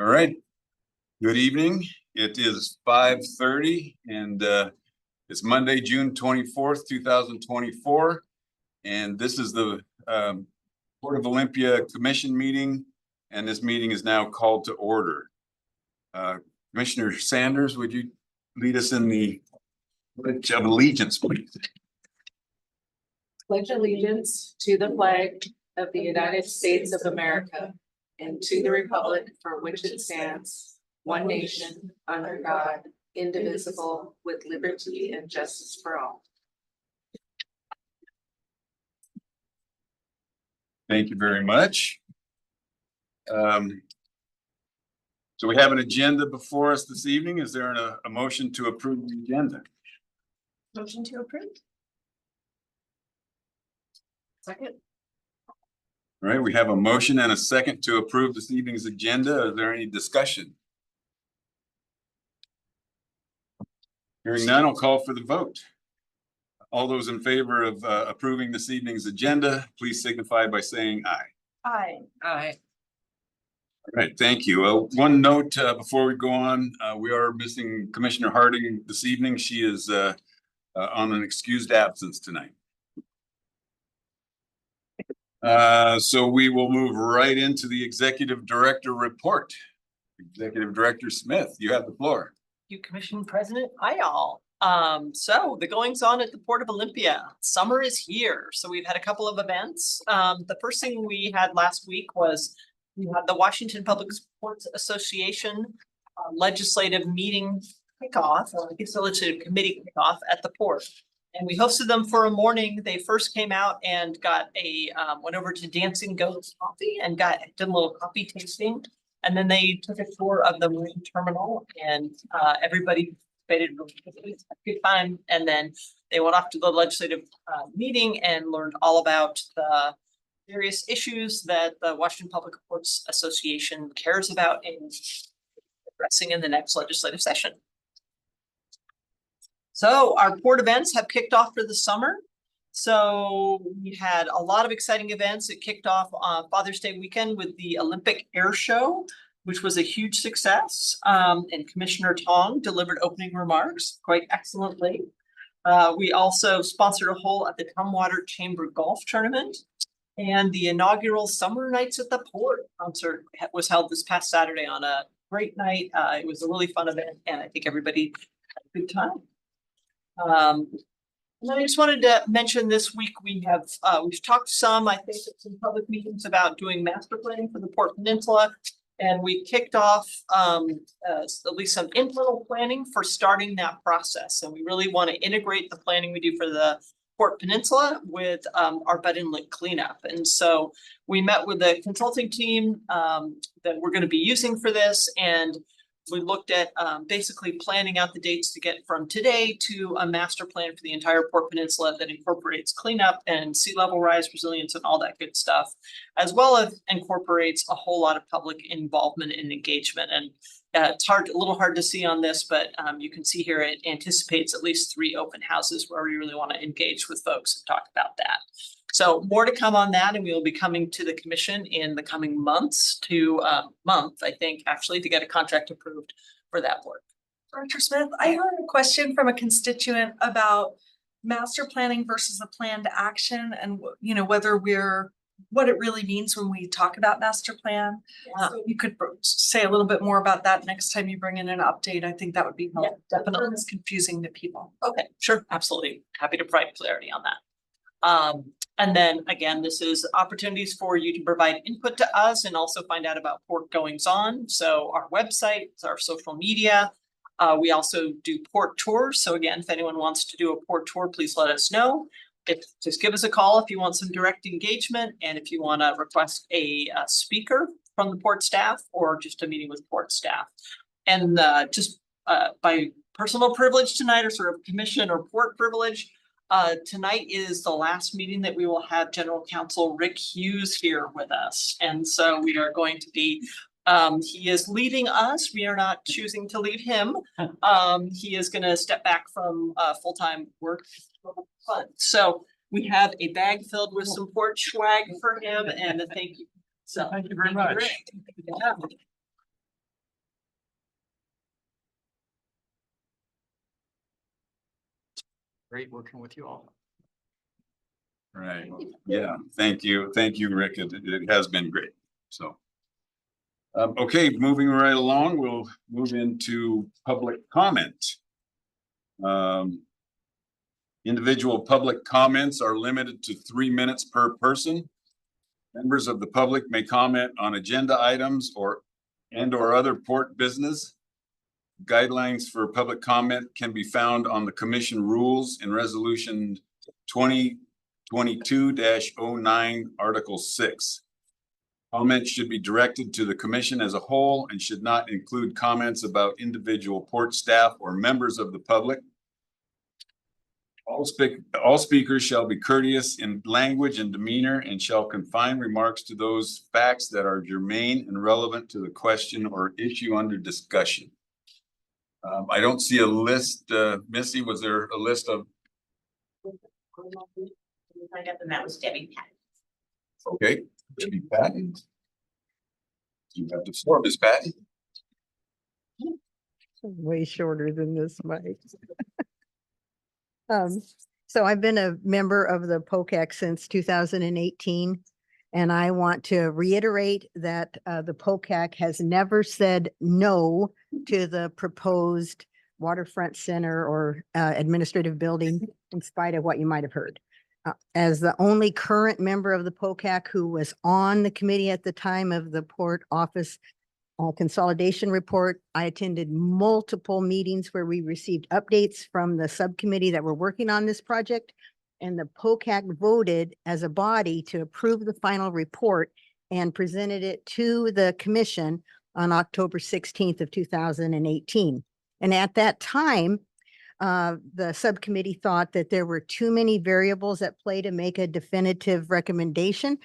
All right. Good evening. It is 5:30 and it's Monday, June 24th, 2024. And this is the Port of Olympia Commission meeting, and this meeting is now called to order. Commissioner Sanders, would you lead us in the Pledge of Allegiance, please? Pledge allegiance to the flag of the United States of America and to the republic for which it stands, one nation, under God, indivisible, with liberty and justice for all. Thank you very much. So we have an agenda before us this evening. Is there a motion to approve the agenda? Motion to approve. Second. All right, we have a motion and a second to approve this evening's agenda. Is there any discussion? Hearing none, I'll call for the vote. All those in favor of approving this evening's agenda, please signify by saying aye. Aye. Aye. All right, thank you. One note before we go on, we are missing Commissioner Harding this evening. She is on an excused absence tonight. So we will move right into the Executive Director report. Executive Director Smith, you have the floor. You, Commission President. Hi, all. So the goings on at the Port of Olympia. Summer is here. So we've had a couple of events. The first thing we had last week was we had the Washington Public Sports Association legislative meeting kickoff, or legislative committee kickoff at the port. And we hosted them for a morning. They first came out and got went over to Dancing Goats Coffee and did a little coffee tasting. And then they took a tour of the marine terminal, and everybody participated really quickly. It was a good time. And then they went off to the legislative meeting and learned all about the various issues that the Washington Public Sports Association cares about and addressing in the next legislative session. So our port events have kicked off for the summer. So we had a lot of exciting events. It kicked off on Father's Day weekend with the Olympic Air Show, which was a huge success. And Commissioner Tong delivered opening remarks quite excellently. We also sponsored a hole at the Tumwater Chamber Golf Tournament. And the inaugural Summer Nights at the Port concert was held this past Saturday on a great night. It was a really fun event, and I think everybody had a good time. And I just wanted to mention this week we've talked some, I think, at some public meetings about doing master planning for the Port Peninsula. And we kicked off at least some internal planning for starting that process. And we really want to integrate the planning we do for the Port Peninsula with our bed inlet cleanup. And so we met with the consulting team that we're going to be using for this, and we looked at basically planning out the dates to get from today to a master plan for the entire Port Peninsula that incorporates cleanup and sea level rise resilience and all that good stuff, as well as incorporates a whole lot of public involvement and engagement. And it's a little hard to see on this, but you can see here it anticipates at least 3 open houses where we really want to engage with folks and talk about that. So more to come on that, and we will be coming to the commission in the coming months I think, actually, to get a contract approved for that work. Director Smith, I heard a question from a constituent about master planning versus a planned action, and what it really means when we talk about master plan. So you could say a little bit more about that next time you bring in an update. I think that would be helpful. Yeah, definitely. It's confusing to people. Okay, sure, absolutely. Happy to provide clarity on that. And then again, this is opportunities for you to provide input to us and also find out about port goings on. So our website, our social media. We also do port tours. So again, if anyone wants to do a port tour, please let us know. Just give us a call if you want some direct engagement, and if you want to request a speaker from the port staff or just a meeting with port staff. And just by personal privilege tonight, or sort of commission or port privilege, tonight is the last meeting that we will have General Counsel Rick Hughes here with us. And so we are going to be, he is leaving us. We are not choosing to leave him. He is going to step back from full-time work. So we have a bag filled with some port swag for him, and a thank you. So Thank you very much. Yeah. Great working with you all. Right, yeah, thank you, Rick, it has been great, so. Okay, moving right along, we'll move into public comment. Individual public comments are limited to 3 minutes per person. Members of the public may comment on agenda items or other port business. Guidelines for public comment can be found on the commission rules in resolution 2022-09, Article 6. Comments should be directed to the commission as a whole and should not include comments about individual port staff or members of the public. All speakers shall be courteous in language and demeanor and shall confine remarks to those facts that are germane and relevant to the question or issue under discussion. I don't see a list. Missy, was there a list of? And that was Debbie Patton. Okay, Debbie Patton. You have the floor, Ms. Patton. Way shorter than this mic. So I've been a member of the POCAC since 2018. And I want to reiterate that the POCAC has never said no to the proposed waterfront center or administrative building, in spite of what you might have heard. As the only current member of the POCAC who was on the committee at the time of the port office consolidation report, I attended multiple meetings where we received updates from the subcommittee that were working on this project. And the POCAC voted as a body to approve the final report and presented it to the commission on October 16th of 2018. And at that time, the subcommittee thought that there were too many variables at play to make a definitive recommendation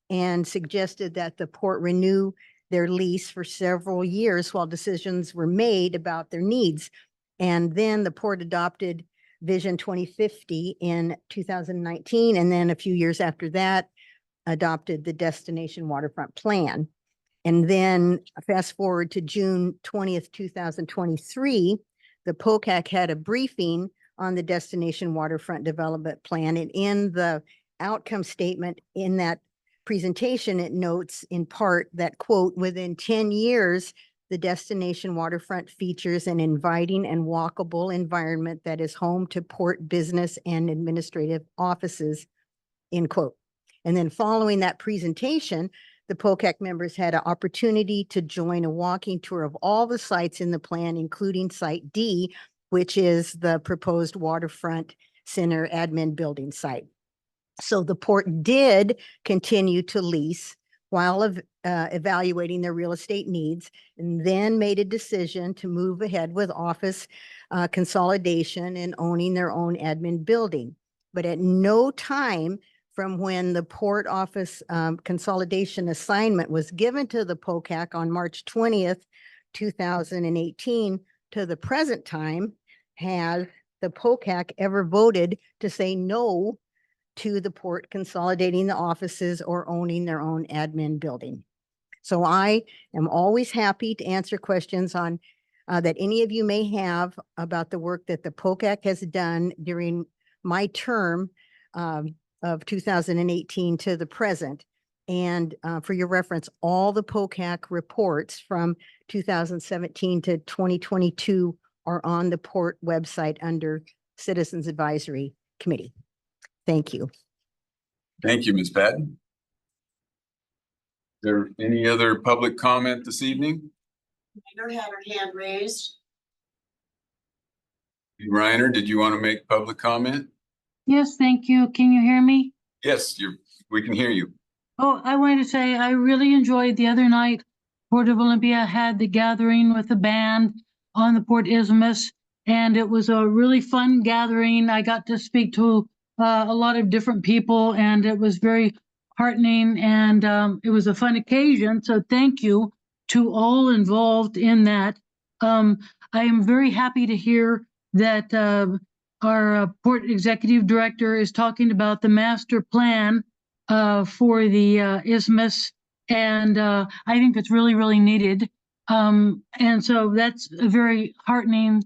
and suggested that the port renew their lease for several years while decisions were made about their needs. And then the port adopted Vision 2050 in 2019. And then a few years after that, adopted the Destination Waterfront Plan. And then fast forward to June 20th, 2023, the POCAC had a briefing on the Destination Waterfront Development Plan. And in the outcome statement in that presentation, it notes in part that, quote, within 10 years, the destination waterfront features an inviting and walkable environment that is home to port business and administrative offices, end quote. And then following that presentation, the POCAC members had an opportunity to join a walking tour of all the sites in the plan, including Site D, which is the proposed waterfront center admin building site. So the port did continue to lease while evaluating their real estate needs, and then made a decision to move ahead with office consolidation and owning their own admin building. But at no time from when the port office consolidation assignment was given to the POCAC on March 20th, 2018 to the present time has the POCAC ever voted to say no to the port consolidating the offices or owning their own admin building. So I am always happy to answer questions on that any of you may have about the work that the POCAC has done during my term of 2018 to the present. And for your reference, all the POCAC reports from 2017 to 2022 are on the port website under Citizens Advisory Committee. Thank you. Thank you, Ms. Patton. Is there any other public comment this evening? Mayor had her hand raised. Reiner, did you want to make public comment? Yes, thank you. Can you hear me? Yes, we can hear you. Oh, I wanted to say I really enjoyed the other night. Port of Olympia had the gathering with the band on the Port Isthmus, and it was a really fun gathering. I got to speak to a lot of different people, and it was very heartening, and it was a fun occasion. So thank you to all involved in that. I am very happy to hear that our port executive director is talking about the master plan for the isthmus, and I think it's really, really needed. And so that's a very heartening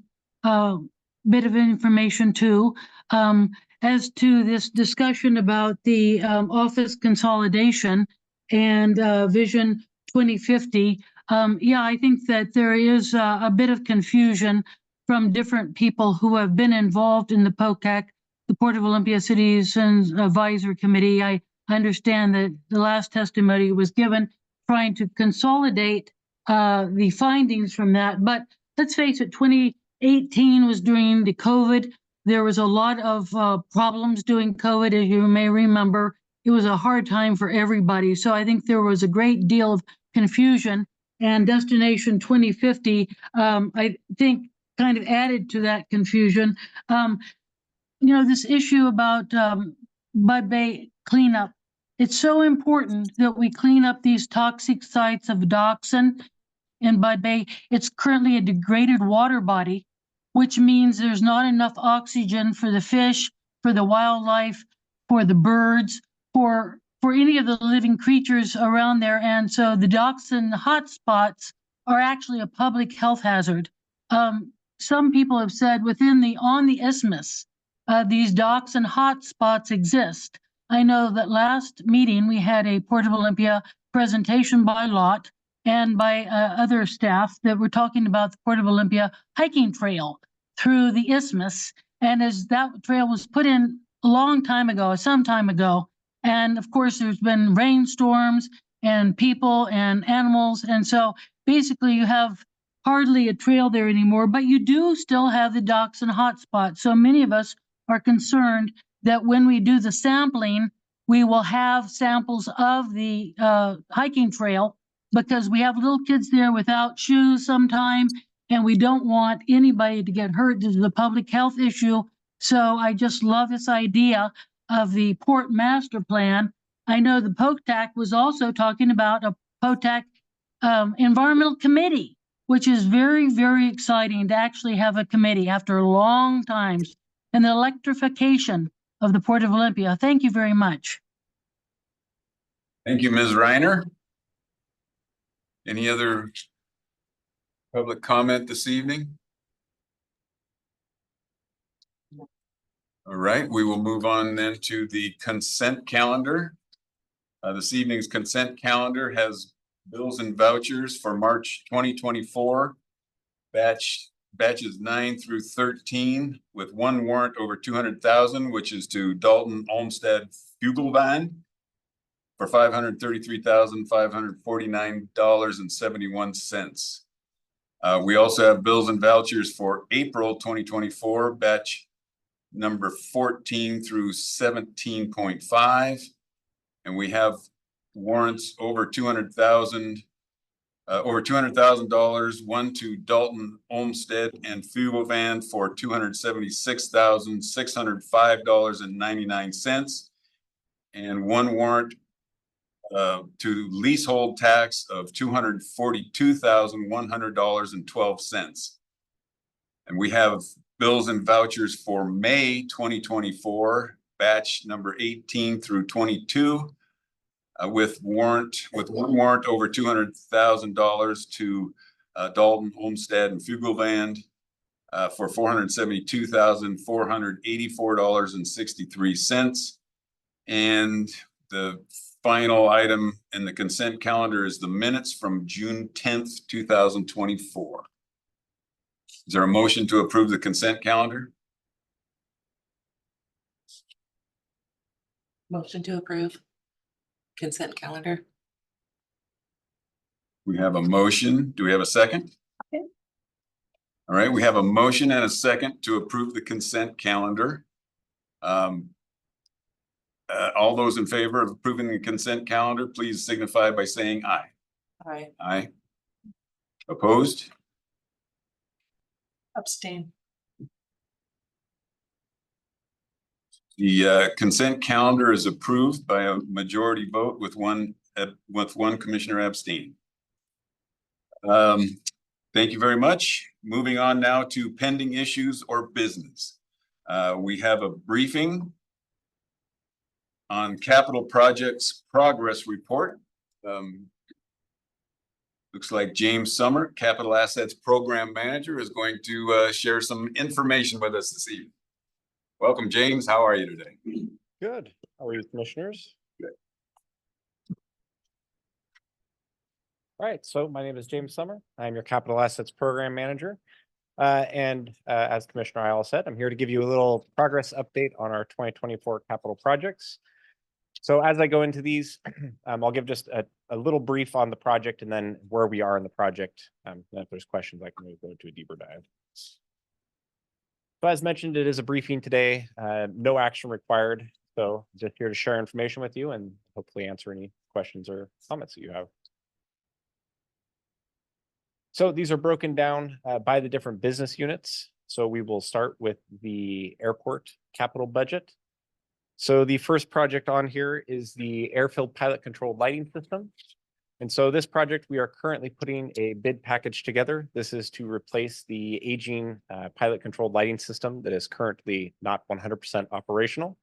bit of information too. As to this discussion about the office consolidation and Vision 2050, yeah, I think that there is a bit of confusion from different people who have been involved in the POCAC, the Port of Olympia Citizens Advisory Committee. I understand that the last testimony was given trying to consolidate the findings from that. But let's face it, 2018 was during the COVID. There was a lot of problems during COVID, as you may remember. It was a hard time for everybody. So I think there was a great deal of confusion, and Destination 2050, I think, kind of added to that confusion. This issue about Bud Bay cleanup, it's so important that we clean up these toxic sites of dioxin in Bud Bay. It's currently a degraded water body, which means there's not enough oxygen for the fish, for the wildlife, for the birds, for any of the living creatures around there. And so the dioxin hotspots are actually a public health hazard. Some people have said on the isthmus, these dioxin hotspots exist. I know that last meeting we had a Port of Olympia presentation by Lot and by other staff that were talking about the Port of Olympia hiking trail through the isthmus. And as that trail was put in some time ago, and of course there's been rainstorms and people and animals. And so basically you have hardly a trail there anymore, but you do still have the dioxin hotspot. So many of us are concerned that when we do the sampling, we will have samples of the hiking trail, because we have little kids there without shoes sometimes, and we don't want anybody to get hurt. This is a public health issue. So I just love this idea of the port master plan. I know the POCAC was also talking about a POCAC environmental committee, which is very, very exciting to actually have a committee after long times, and the electrification of the Port of Olympia. Thank you very much. Thank you, Ms. Reiner. Any other public comment this evening? All right, we will move on then to the consent calendar. This evening's consent calendar has bills and vouchers for March 2024, batches 9 through 13, with one warrant over 200,000, which is to Dalton Olmsted Fugelband for $533,549.71. We also have bills and vouchers for April 2024, batch number 14 through 17.5. And we have warrants over $200,000, one to Dalton Olmsted and Fugelband for $276,605.99, and one warrant to leasehold tax of $242,100.12. And we have bills and vouchers for May 2024, batch number 18 through 22, with one warrant over $200,000 to Dalton Olmsted and Fugelband for $472,484.63. And the final item in the consent calendar is the minutes from June 10th, 2024. Is there a motion to approve the consent calendar? Motion to approve consent calendar. We have a motion. Do we have a second? Okay. All right, we have a motion and a second to approve the consent calendar. All those in favor of approving the consent calendar, please signify by saying aye. Aye. Aye. Opposed? Abstain. The consent calendar is approved by a majority vote with one commissioner abstaining. Thank you very much. Moving on now to pending issues or business. We have a briefing on capital projects progress report. Looks Looks like James Summer, Capital Assets Program Manager, is going to share some information with us this evening. Welcome, James. How are you today? Good. How are you, commissioners? Good. All right, so my name is James Summer. I'm your Capital Assets Program Manager. As Commissioner Isle said, I'm here to give you a little progress update on our 2024 capital projects. So as I go into these, I'll give just a little brief on the project and then where we are in the project. And if there's questions, I can go into a deeper dive. So as mentioned, it is a briefing today, no action required. So just here to share information with you and hopefully answer any questions or comments that you have. So these are broken down by the different business units. So we will start with the airport capital budget. So the first project on here is the airfield pilot controlled lighting system. And so this project, we are currently putting a bid package together. This is to replace the aging pilot controlled lighting system that is currently not 100% operational.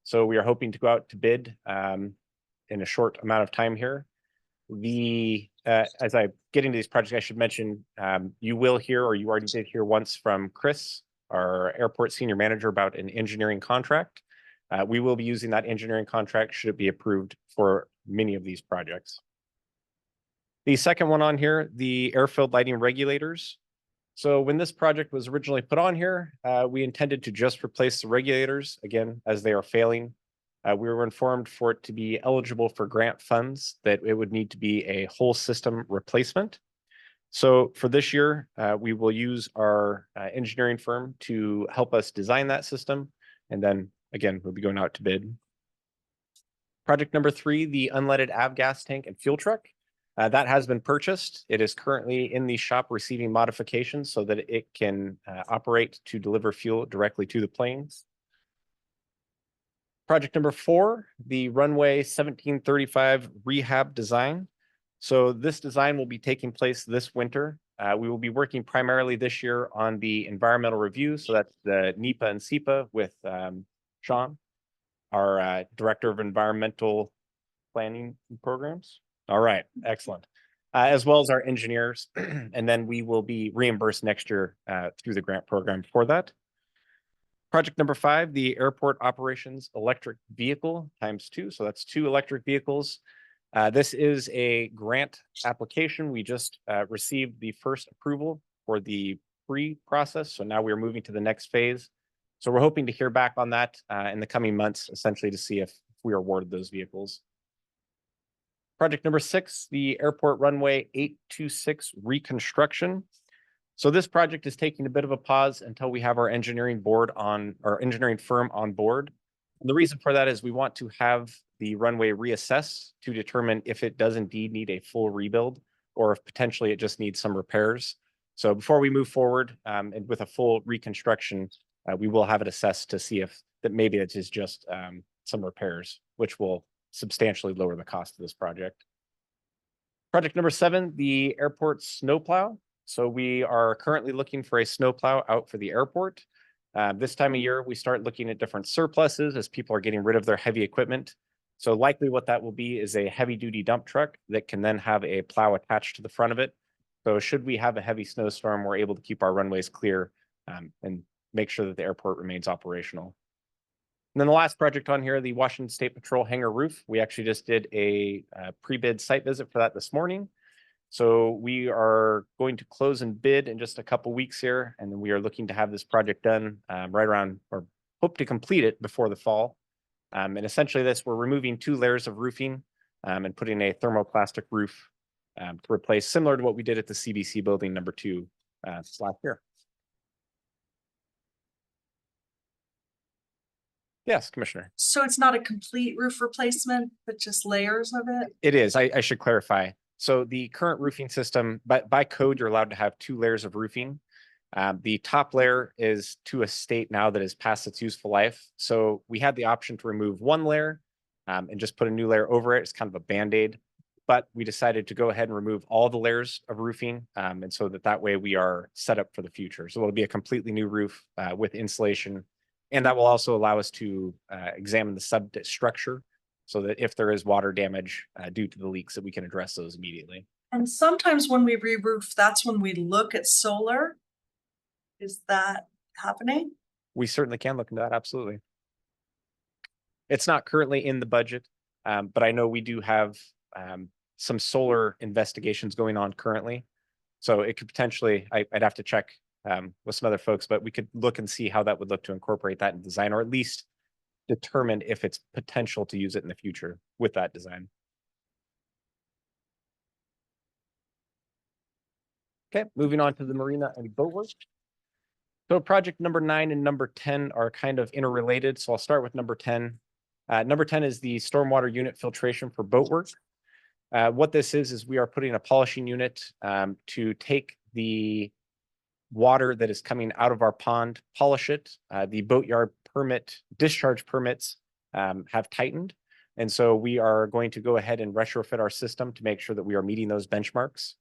So we are hoping to go out to bid in a short amount of time here. As I get into these projects, I should mention you will hear, or you already did hear once from Chris, our airport senior manager, about an engineering contract. We will be using that engineering contract should it be approved for many of these projects. The second one on here, the airfield lighting regulators. So when this project was originally put on here, we intended to just replace the regulators, again, as they are failing. We were informed for it to be eligible for grant funds that it would need to be a whole system replacement. So for this year, we will use our engineering firm to help us design that system. And then again, we'll be going out to bid. Project number 3, the unleaded avgas tank and fuel truck. That has been purchased. It is currently in the shop receiving modifications so that it can operate to deliver fuel directly to the planes. Project number 4, the runway 1735 rehab design. So this design will be taking place this winter. We will be working primarily this year on the environmental review. So that's the NEPA and SEPA with Sean, our Director of Environmental Planning Programs. All right, excellent. As well as our engineers. And then we will be reimbursed next year through the grant program for that. Project number 5, the airport operations electric vehicle ×2. So that's 2 electric vehicles. This is a grant application. We just received the first approval for the pre-process. So now we're moving to the next phase. So we're hoping to hear back on that in the coming months, essentially to see if we are awarded those vehicles. Project number 6, the airport runway 826 reconstruction. So this project is taking a bit of a pause until we have our engineering firm on board. And the reason for that is we want to have the runway reassessed to determine if it does indeed need a full rebuild or if potentially it just needs some repairs. So before we move forward and with a full reconstruction, we will have it assessed to see if that maybe it is just some repairs, which will substantially lower the cost of this project. Project number 7, the airport snowplow. So we are currently looking for a snowplow out for the airport. This time of year, we start looking at different surpluses as people are getting rid of their heavy equipment. So likely what that will be is a heavy duty dump truck that can then have a plow attached to the front of it. So should we have a heavy snowstorm, we're able to keep our runways clear and make sure that the airport remains operational. And then the last project on here, the Washington State Patrol hangar roof. We actually just did a pre-bid site visit for that this morning. So we are going to close and bid in just a couple weeks here, and then we are looking to have this project done right around, or hope to complete it before the fall. And essentially we're removing 2 layers of roofing and putting a thermoplastic roof to replace, similar to what we did at the CBC building number 2 last year. Yes, Commissioner. So it's not a complete roof replacement, but just layers of it? It is. I should clarify. So the current roofing system, by code, you're allowed to have 2 layers of roofing. The top layer is to a state now that is past its useful life. So we had the option to remove 1 layer and just put a new layer over it. It's kind of a Band-Aid, but we decided to go ahead and remove all the layers of roofing. And so that way we are set up for the future. So it'll be a completely new roof with insulation. And that will also allow us to examine the substructure. so that if there is water damage due to the leaks, that we can address those immediately. And sometimes when we re-roof, that's when we look at solar. Is that happening? We certainly can look into that, absolutely. It's not currently in the budget, but I know we do have some solar investigations going on currently. So it could potentially, I'd have to check with some other folks, but we could look and see how that would look to incorporate that in design, or at least determine if it's potential to use it in the future with that design. Okay, moving on to the marina and boat work. So project number 9 and number 10 are kind of interrelated. So I'll start with number 10. Number 10 is the stormwater unit filtration for boat work. What this is we are putting a polishing unit to take the water that is coming out of our pond, polish it. The boatyard permit, discharge permits have tightened. And so we are going to go ahead and retrofit our system to make sure that we are meeting those benchmarks.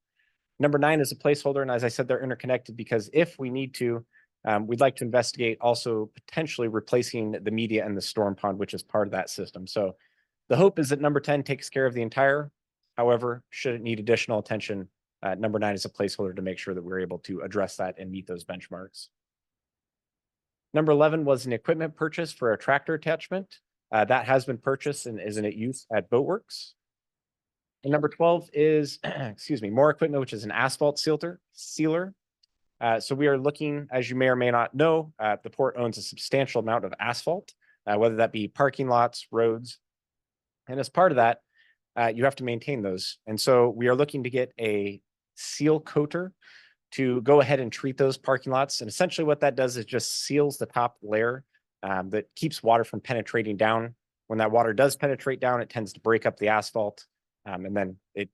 Number 9 is a placeholder. And as I said, they're interconnected because if we need to, we'd like to investigate also potentially replacing the media and the storm pond, which is part of that system. So the hope is that number 10 takes care of the entire. However, should it need additional attention, number 9 is a placeholder to make sure that we're able to address that and meet those benchmarks. Number 11 was an equipment purchase for a tractor attachment. That has been purchased and is in use at Boatworks. And number 12 is, excuse me, more equipment, which is an asphalt sealer. So we are looking, as you may or may not know, the port owns a substantial amount of asphalt, whether that be parking lots, roads. And as part of that, you have to maintain those. And so we are looking to get a seal coater to go ahead and treat those parking lots. And essentially what that does is just seals the top layer that keeps water from penetrating down. When that water does penetrate down, it tends to break up the asphalt, and then it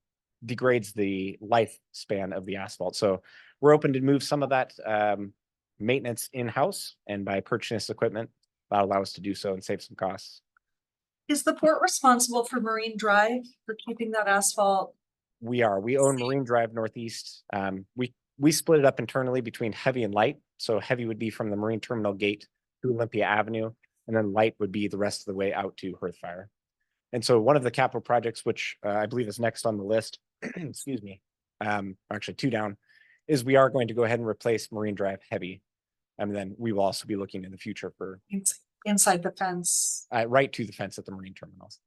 degrades the lifespan of the asphalt. So we're open to move some of that maintenance in-house, and by purchasing this equipment, that'll allow us to do so and save some costs. Is the port responsible for Marine Drive for keeping that asphalt? We own Marine Drive Northeast. We split it up internally between heavy and light. So heavy would be from the Marine Terminal Gate to Olympia Avenue, and then light would be the rest of the way out to Hearthfire. And so one of the capital projects, which I believe is next on the list, excuse me, actually 2 down, is we are going to go ahead and replace Marine Drive heavy. And then we will also be looking in the future for Inside the fence. right to the fence at the marine terminals.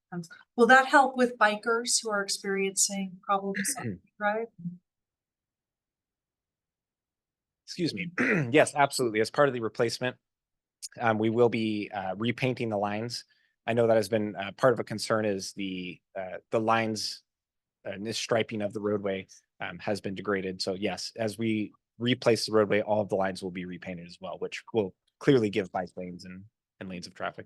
Will that help with bikers who are experiencing problems on the drive? Excuse me. Yes, absolutely. As part of the replacement, we will be repainting the lines. I know that has been part of a concern is the lines and this striping of the roadway has been degraded. So yes, as we replace the roadway, all of the lines will be repainted as well, which will clearly give bike lanes and lanes of traffic.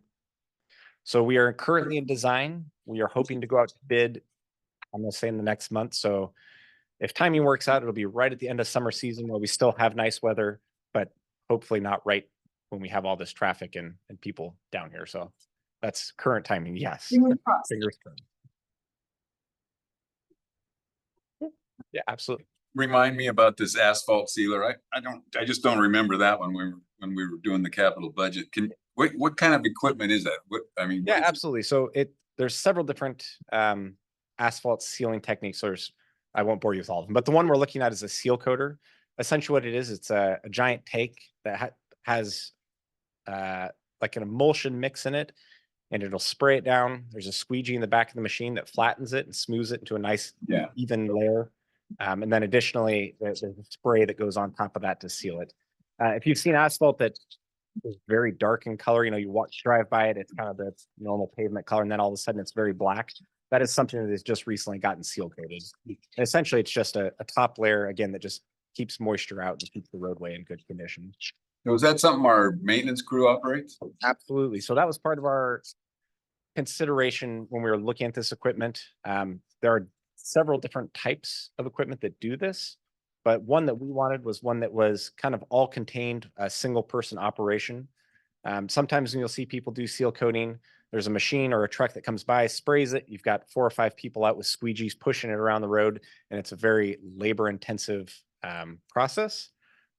So we are currently in design. We are hoping to go out to bid, I'm going to say in the next month. So if timing works out, it'll be right at the end of summer season where we still have nice weather, but hopefully not right when we have all this traffic and people down here. So that's current timing. Yes. Fingers crossed. Fingers crossed. Yeah, absolutely. Remind me about this asphalt sealer. I just don't remember that when we were doing the capital budget. What kind of equipment is that? Yeah, absolutely. So there's several different asphalt sealing techniques. I won't bore you with all of them, but the one we're looking at is a seal coater. Essentially what it is, it's a giant tank that has like an emulsion mix in it, and it'll spray it down. There's a squeegee in the back of the machine that flattens it and smooths it into a nice even layer. And then additionally, there's a spray that goes on top of that to seal it. If you've seen asphalt that is very dark in color, you drive by it, it's kind of the normal pavement color, and then all of a sudden it's very black. That is something that has just recently gotten seal coated. And essentially, it's just a top layer, again, that just keeps moisture out and keeps the roadway in good condition. So is that something our maintenance crew operates? Absolutely. So that was part of our consideration when we were looking at this equipment. There are several different types of equipment that do this, but one that we wanted was one that was kind of all contained, a single person operation. Sometimes when you'll see people do seal coating, there's a machine or a truck that comes by, sprays it. You've got 4 or 5 people out with squeegees pushing it around the road, and it's a very labor intensive process.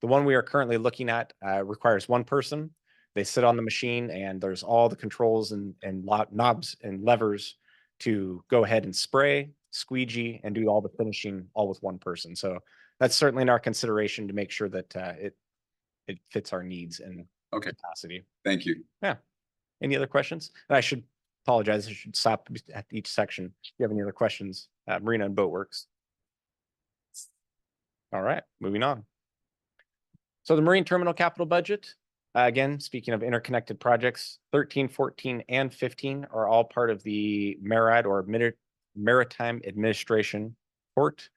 The one we are currently looking at requires 1 person. They sit on the machine, and there's all the controls and knobs and levers to go ahead and spray, squeegee, and do all the finishing all with one person. So that's certainly in our consideration to make sure that it fits our needs and Okay. capacity. Thank you. Any other questions? And I should apologize. I should stop at each section. If you have any other questions, Marina and Boatworks. All right, moving on. So the Marine Terminal capital budget, again, speaking of interconnected projects, 13, 14, and 15 are all part of the MARAD or Maritime Administration Port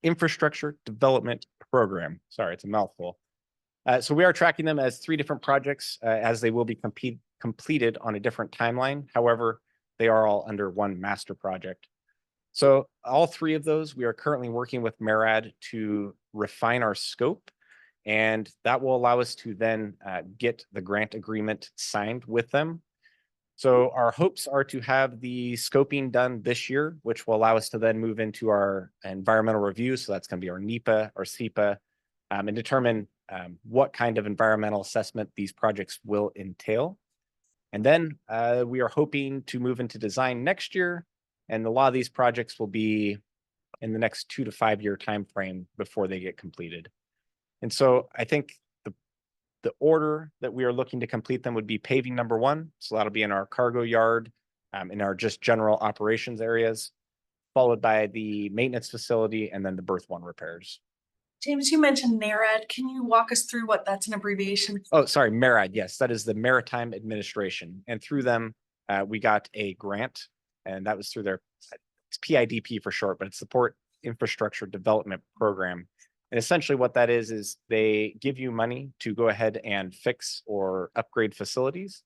Infrastructure Development Program. Sorry, it's a mouthful. So we are tracking them as 3 different projects as they will be completed on a different timeline. However, they are all under one master project. So all 3 of those, we are currently working with MARAD to refine our scope, and that will allow us to then get the grant agreement signed with them. So our hopes are to have the scoping done this year, which will allow us to then move into our environmental review. So that's going to be our NEPA or SEPA, and determine what kind of environmental assessment these projects will entail. And then we are hoping to move into design next year. And a lot of these projects will be in the next 2 to 5 year time frame before they get completed. And so I think the order that we are looking to complete them would be paving number 1. So that'll be in our cargo yard, in our just general operations areas, followed by the maintenance facility and then the berth 1 repairs. James, you mentioned NARAD. Can you walk us through what that's an abbreviation? Oh, sorry, MARAD. Yes, that is the Maritime Administration. And through them, we got a grant, and that was through their, it's PIDP for short, but it's the Port Infrastructure Development Program. And essentially what that is they give you money to go ahead and fix or upgrade facilities.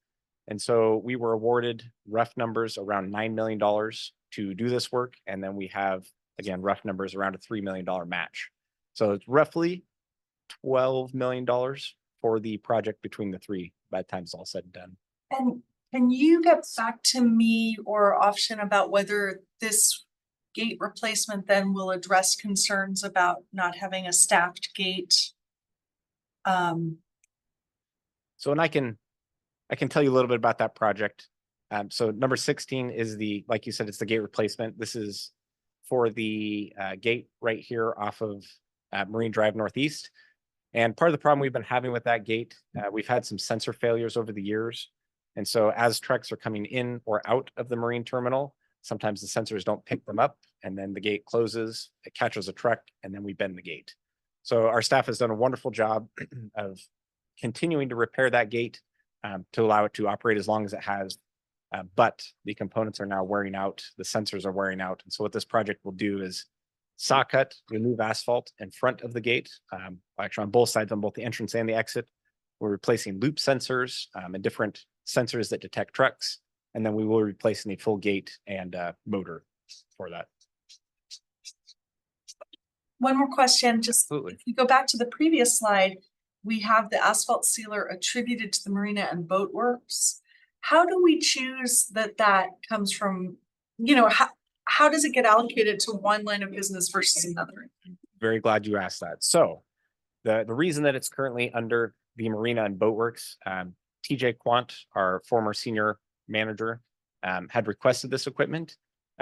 And so we were awarded rough numbers around $9 million to do this work. And then we have, again, rough numbers around a $3 million match. So it's roughly $12 million for the project between the 3 by the time it's all said and done. And can you get back to me or Option about whether this gate replacement then will address concerns about not having a staffed gate? So, and I can tell you a little bit about that project. So number 16 is like you said, it's the gate replacement. This is for the gate right here off of Marine Drive Northeast. And part of the problem we've been having with that gate, we've had some sensor failures over the years. And so as trucks are coming in or out of the marine terminal, sometimes the sensors don't pick them up, and then the gate closes, it catches a truck, and then we bend the gate. So our staff has done a wonderful job of continuing to repair that gate to allow it to operate as long as it has. But the components are now wearing out, the sensors are wearing out. And so what this project will do is saw cut, remove asphalt in front of the gate, actually on both sides, on both the entrance and the exit. We're replacing loop sensors and different sensors that detect trucks. And then we will be replacing the full gate and motor for that. One more question, just Absolutely. if you go back to the previous slide, we have the asphalt sealer attributed to the Marina and Boat Works. How do we choose that comes from, how does it get allocated to one line of business versus another? Very glad you asked that. So the reason that it's currently under the Marina and Boat Works, TJ Quant, our former senior manager, had requested this equipment.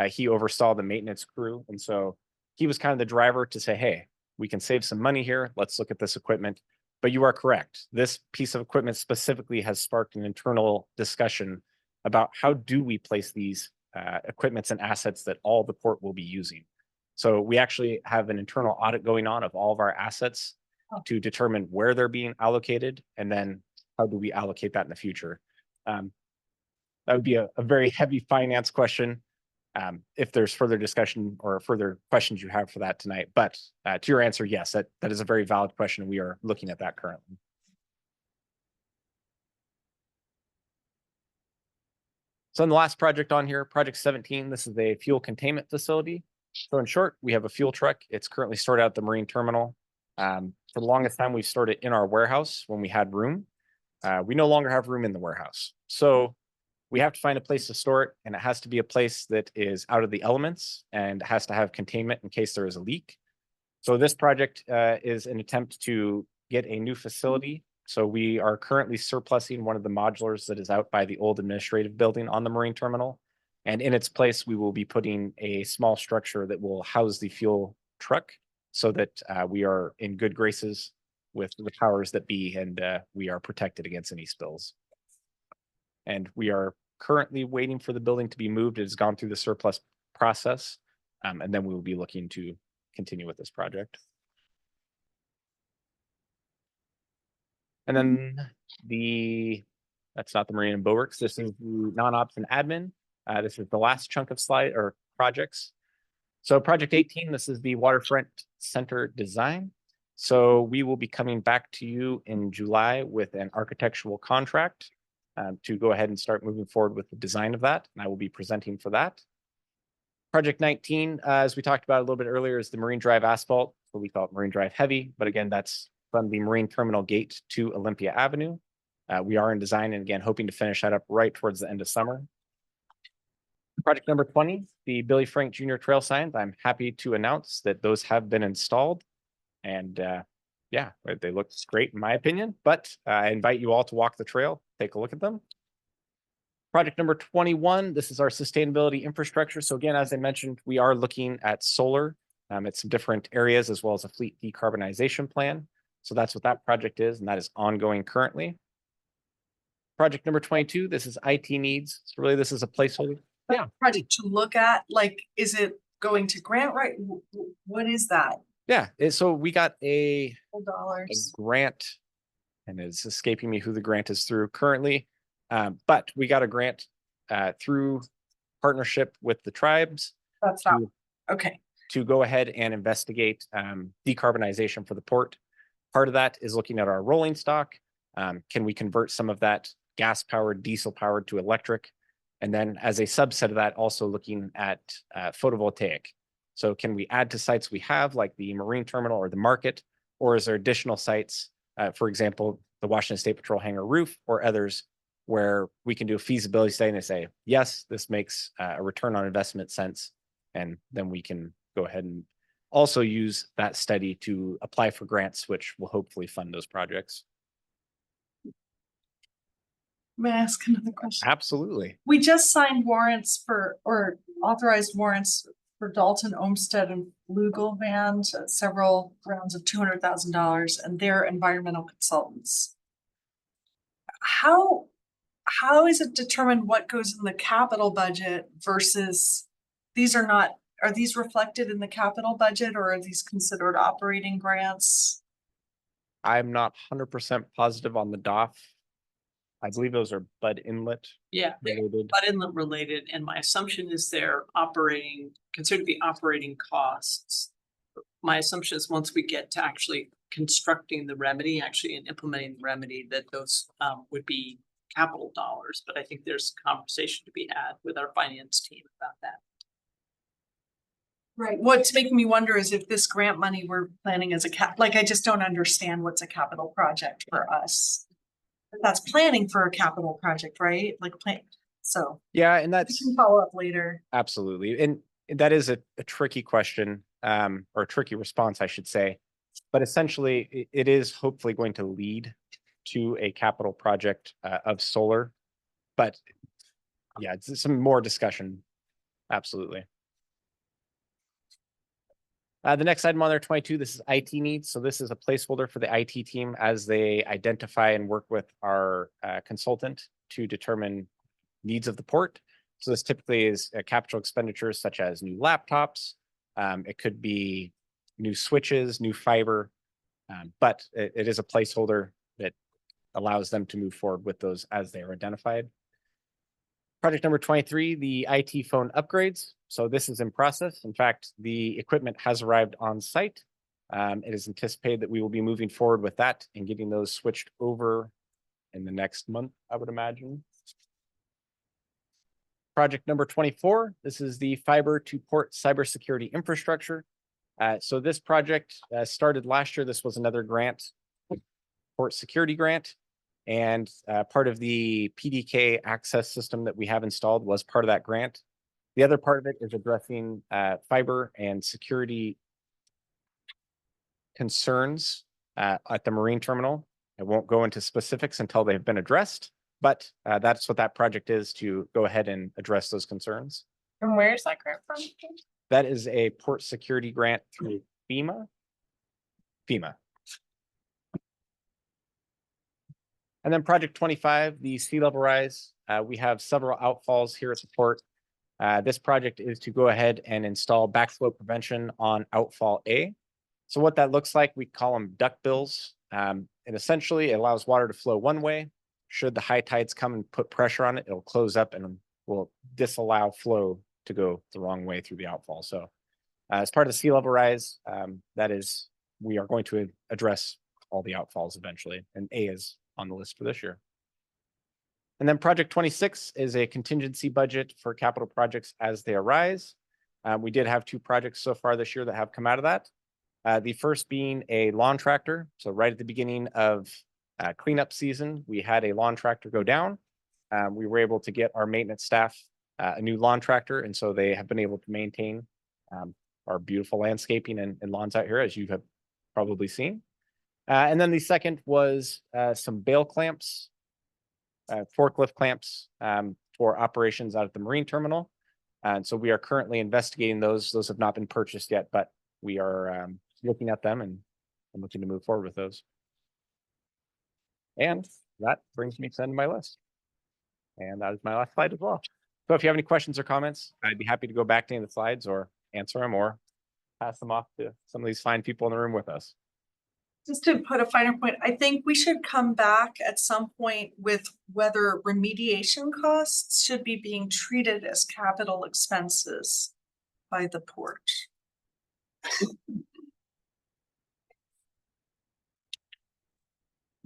He oversaw the maintenance crew. And so he was kind of the driver to say, hey, we can save some money here. Let's look at this equipment. But you are correct. This piece of equipment specifically has sparked an internal discussion about how do we place these equipments and assets that all the port will be using. So we actually have an internal audit going on of all of our assets to determine where they're being allocated, and then how do we allocate that in the future. That would be a very heavy finance question. If there's further discussion or further questions you have for that tonight, but to your answer, yes, that is a very valid question. And we are looking at that currently. So in the last project on here, project 17, this is a fuel containment facility. So in short, we have a fuel truck. It's currently stored out at the marine terminal. For the longest time, we've stored it in our warehouse when we had room. We no longer have room in the warehouse. So we have to find a place to store it, and it has to be a place that is out of the elements and has to have containment in case there is a leak. So this project is an attempt to get a new facility. So we are currently surplusing one of the modulars that is out by the old administrative building on the marine terminal. And in its place, we will be putting a small structure that will house the fuel truck so that we are in good graces with the powers that be, and we are protected against any spills. And we are currently waiting for the building to be moved. It has gone through the surplus process. And then we will be looking to continue with this project. And then that's not the Marine and Boworks. This is the non-ops and admin. This is the last chunk of slide or projects. So project 18, this is the waterfront center design. So we will be coming back to you in July with an architectural contract to go ahead and start moving forward with the design of that. And I will be presenting for that. Project 19, as we talked about a little bit earlier, is the Marine Drive asphalt. So we call it Marine Drive Heavy, but again, that's from the Marine Terminal Gate to Olympia Avenue. We are in design and again, hoping to finish that up right towards the end of summer. Project number 20, the Billy Frank Jr. trail signs. I'm happy to announce that those have been installed. And yeah, they look great in my opinion, but I invite you all to walk the trail, take a look at them. Project number 21, this is our sustainability infrastructure. So again, as I mentioned, we are looking at solar at some different areas as well as a fleet decarbonization plan. So that's what that project is, and that is ongoing currently. Project number 22, this is IT needs. So really, this is a placeholder. Yeah. Project to look at, like, is it going to grant, right? What is that? Yeah, so we got a Dollars. grant, and it's escaping me who the grant is through currently. But we got a grant through partnership with the tribes That's not, to, okay. to go ahead and investigate decarbonization for the port. Part of that is looking at our rolling stock. Can we convert some of that gas powered, diesel powered to electric? And then as a subset of that, also looking at photovoltaic. So can we add to sites we have like the Marine Terminal or the market, or is there additional sites, for example, the Washington State Patrol hangar roof or others where we can do a feasibility study and they say, yes, this makes a return on investment sense. And then we can go ahead and also use that study to apply for grants, which will hopefully fund those projects. May I ask another question? Absolutely. We just signed warrants for, or authorized warrants for Dalton, Olmsted and Flugel Band, several rounds of $200,000, and they're environmental consultants. How is it determined what goes in the capital budget versus these are these reflected in the capital budget, or are these considered operating grants? I'm not 100% positive on the DOF. I believe those are Bud Inlet Yeah, related. but inlet related, and my assumption is they're operating, considered to be operating costs. My assumption is once we get to actually constructing the remedy, actually and implementing the remedy, that those would be capital dollars, but I think there's conversation to be had with our finance team about that. Right. What's making me wonder is if this grant money we're planning as a like, I just don't understand what's a capital project for us. That's planning for a capital project, right? Like so. Yeah, and We that's can follow up later. absolutely. And that is a tricky question, or a tricky response, I should say. But essentially, it is hopefully going to lead to a capital project of solar. But yeah, it's some more discussion. Absolutely. The next item on there, 22, this is IT needs. So this is a placeholder for the IT team as they identify and work with our consultant to determine needs of the port. So this typically is capital expenditures such as new laptops. It could be new switches, new fiber, but it is a placeholder that allows them to move forward with those as they are identified. Project number 23, the IT phone upgrades. So this is in process. In fact, the equipment has arrived on site. It is anticipated that we will be moving forward with that and getting those switched over in the next month, I would imagine. Project number 24, this is the fiber to port cybersecurity infrastructure. So this project started last year. This was another grant, port security grant. And part of the PDK access system that we have installed was part of that grant. The other part of it is addressing fiber and security concerns at the Marine Terminal. I won't go into specifics until they've been addressed, But that's what that project is, to go ahead and address those concerns. From where is that grant from? That is a port security grant through FEMA. And then project 25, the sea level rise. We have several outfalls here at the port. This project is to go ahead and install backflow prevention on outfall A. So what that looks like, we call them duck bills. And essentially it allows water to flow one way. Should the high tides come and put pressure on it, it'll close up and will disallow flow to go the wrong way through the outfall. So as part of the sea level rise, we are going to address all the outfalls eventually, and A is on the list for this year. And then project 26 is a contingency budget for capital projects as they arise. We did have 2 projects so far this year that have come out of that. The first being a lawn tractor. So right at the beginning of cleanup season, we had a lawn tractor go down. We were able to get our maintenance staff a new lawn tractor, and so they have been able to maintain our beautiful landscaping and lawns out here, as you have probably seen. And then the second was some bale clamps, forklift clamps for operations out at the marine terminal. And so we are currently investigating those. Those have not been purchased yet, but we are looking at them and looking to move forward with those. And that brings me to the end of my list. And that is my last slide as well. So if you have any questions or comments, I'd be happy to go back to any of the slides or answer them or pass them off to some of these fine people in the room with us. Just to put a finer point, I think we should come back at some point with whether remediation costs should be being treated as capital expenses by the port.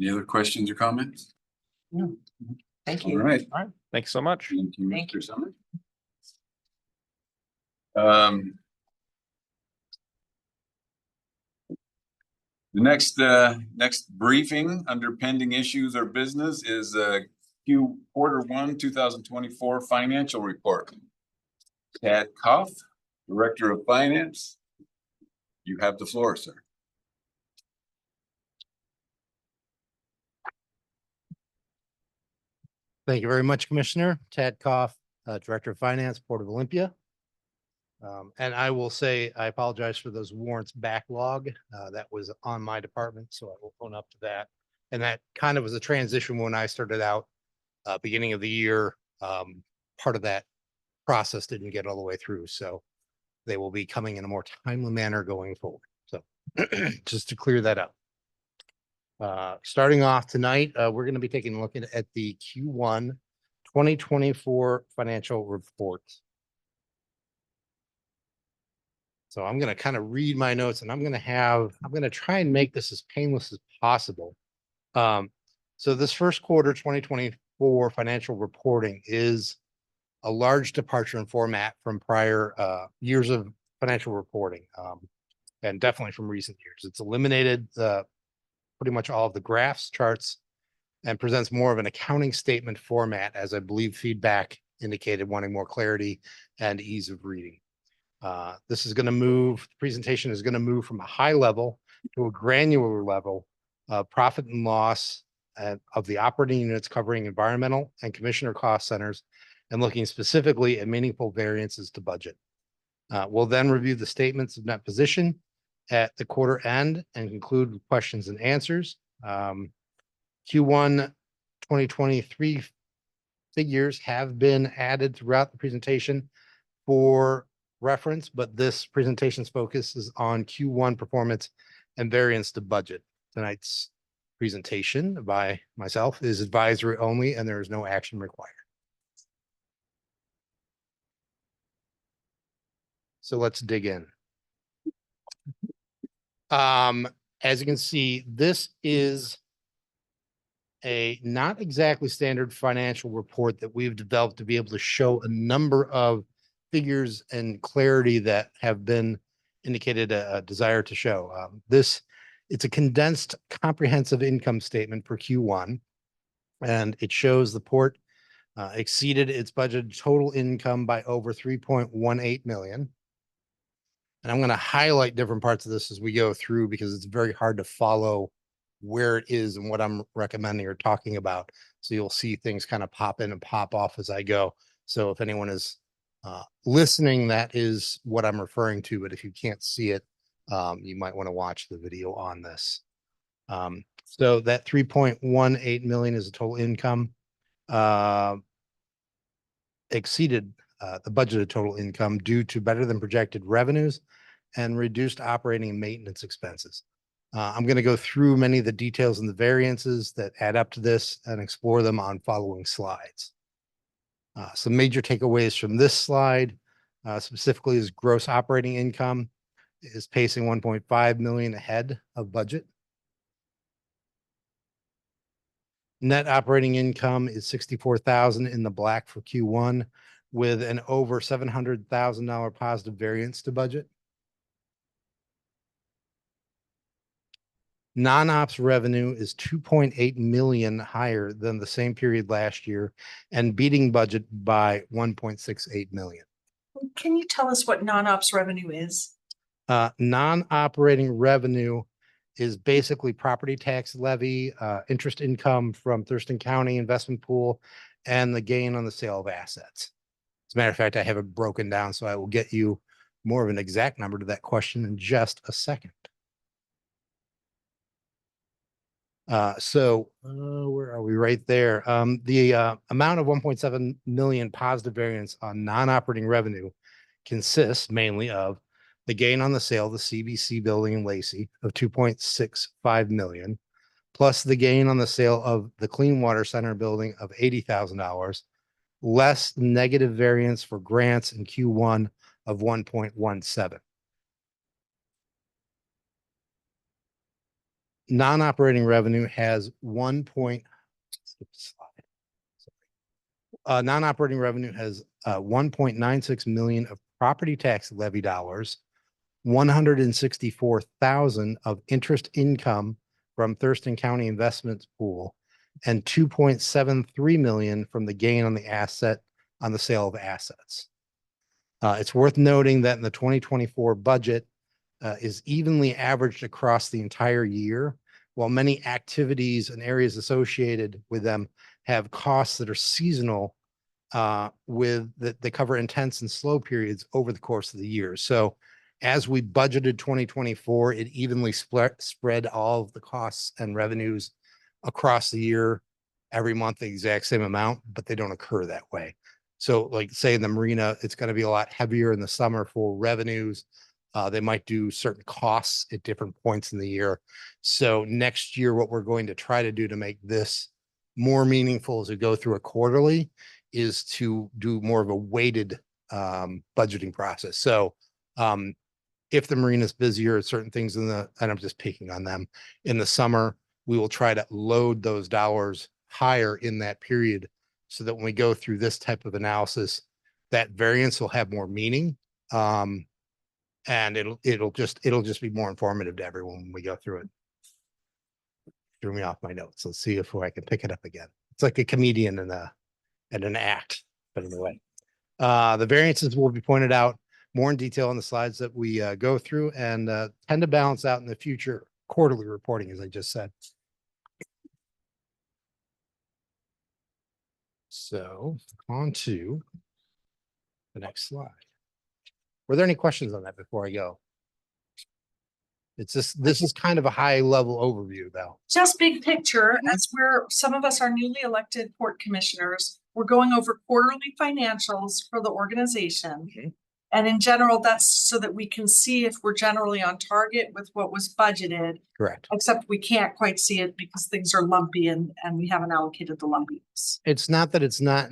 Any other questions or comments? Thank All right. All right. Thanks so much. Thank you, Thank Mr. Summers. The next briefing under pending issues or business is Q1 2024 financial report. Tad Koff, Director of Finance. You have the floor, sir. Thank you very much, Commissioner. Tad Koff, Director of Finance, Port of Olympia. And I will say, I apologize for those warrants backlog. That was on my department, so I will own up to that. And that kind of was a transition when I started out, beginning of the year. Part of that process didn't get all the way through, so they will be coming in a more timely manner going forward. So just to clear that up. Starting off tonight, we're going to be taking a look at the Q1 2024 financial report. So I'm going to kind of read my notes, and I'm going to try and make this as painless as possible. So this first quarter 2024 financial reporting is a large departure in format from prior years of financial reporting, and definitely from recent years. It's eliminated pretty much all of the graphs, charts, and presents more of an accounting statement format, as I believe feedback indicated, wanting more clarity and ease of reading. This is going to move, the presentation is going to move from a high level to a granular level of profit and loss of the operating units, covering environmental and commissioner cost centers, and looking specifically at meaningful variances to budget. We'll then review the statements of net position at the quarter end and conclude with questions and answers. Q1 2023 figures have been added throughout the presentation for reference, but this presentation's focus is on Q1 performance and variance to budget. Tonight's presentation by myself is advisory only, and there is no action required. So let's dig in. As you can see, this is a not exactly standard financial report that we've developed to be able to show a number of figures and clarity that have been indicated a desire to show. It's a condensed comprehensive income statement for Q1, and it shows the port exceeded its budgeted total income by over 3.18 million. And I'm going to highlight different parts of this as we go through, because it's very hard to follow where it is and what I'm recommending or talking about. So you'll see things kind of pop in and pop off as I go. So if anyone is listening, that is what I'm referring to. But if you can't see it, you might want to watch the video on this. So that 3.18 million is the total income. Exceeded the budgeted total income due to better than projected revenues and reduced operating and maintenance expenses. I'm going to go through many of the details and the variances that add up to this and explore them on following slides. Some major takeaways from this slide specifically is gross operating income is pacing 1.5 million ahead of budget. Net operating income is 64,000 in the black for Q1 with an over $700,000 positive variance to budget. Non-ops revenue is 2.8 million higher than the same period last year and beating budget by 1.68 million. Can you tell us what non-ops revenue is? Non-operating revenue is basically property tax levy, interest income from Thurston County investment pool, and the gain on the sale of assets. As a matter of fact, I have it broken down, so I will get you more of an exact number to that question in just a second. Where are we? Right there. The amount of 1.7 million positive variance on non-operating revenue consists mainly of the gain on the sale of the CBC building in Lacey of 2.65 million, plus the gain on the sale of the Clean Water Center building of $80,000, less negative variance for grants in Q1 of 1.17. Non-operating revenue has non-operating revenue has 1.96 million of property tax levy dollars, 164,000 of interest income from Thurston County Investments Pool, and 2.73 million from the gain on the sale of assets. It's worth noting that in the 2024 budget is evenly averaged across the entire year, while many activities and areas associated with them have costs that are seasonal they cover intense and slow periods over the course of the year. So as we budgeted 2024, it evenly spread all of the costs and revenues across the year, every month, the exact same amount, but they don't occur that way. So like say in the marina, it's going to be a lot heavier in the summer for revenues. They might do certain costs at different points in the year. So next year, what we're going to try to do to make this more meaningful as we go through it quarterly is to do more of a weighted budgeting process. So if the marina is busier, certain things and I'm just picking on them in the summer, we will try to load those dollars higher in that period so that when we go through this type of analysis, that variance will have more meaning. And it'll just be more informative to everyone when we go through it. Threw me off my notes. Let's see if I can pick it up again. It's like a comedian in an act, but anyway. The variances will be pointed out more in detail on the slides that we go through and tend to balance out in the future quarterly reporting, as I just said. So on to the next slide. Were there any questions on that before I go? This is kind of a high level overview though. Just big picture, as some of us are newly elected port commissioners, we're going over quarterly financials for the organization. Okay. And in general, that's so that we can see if we're generally on target with what was budgeted. Correct. Except we can't quite see it because things are lumpy and we haven't allocated the lumpiness. It's not that it's not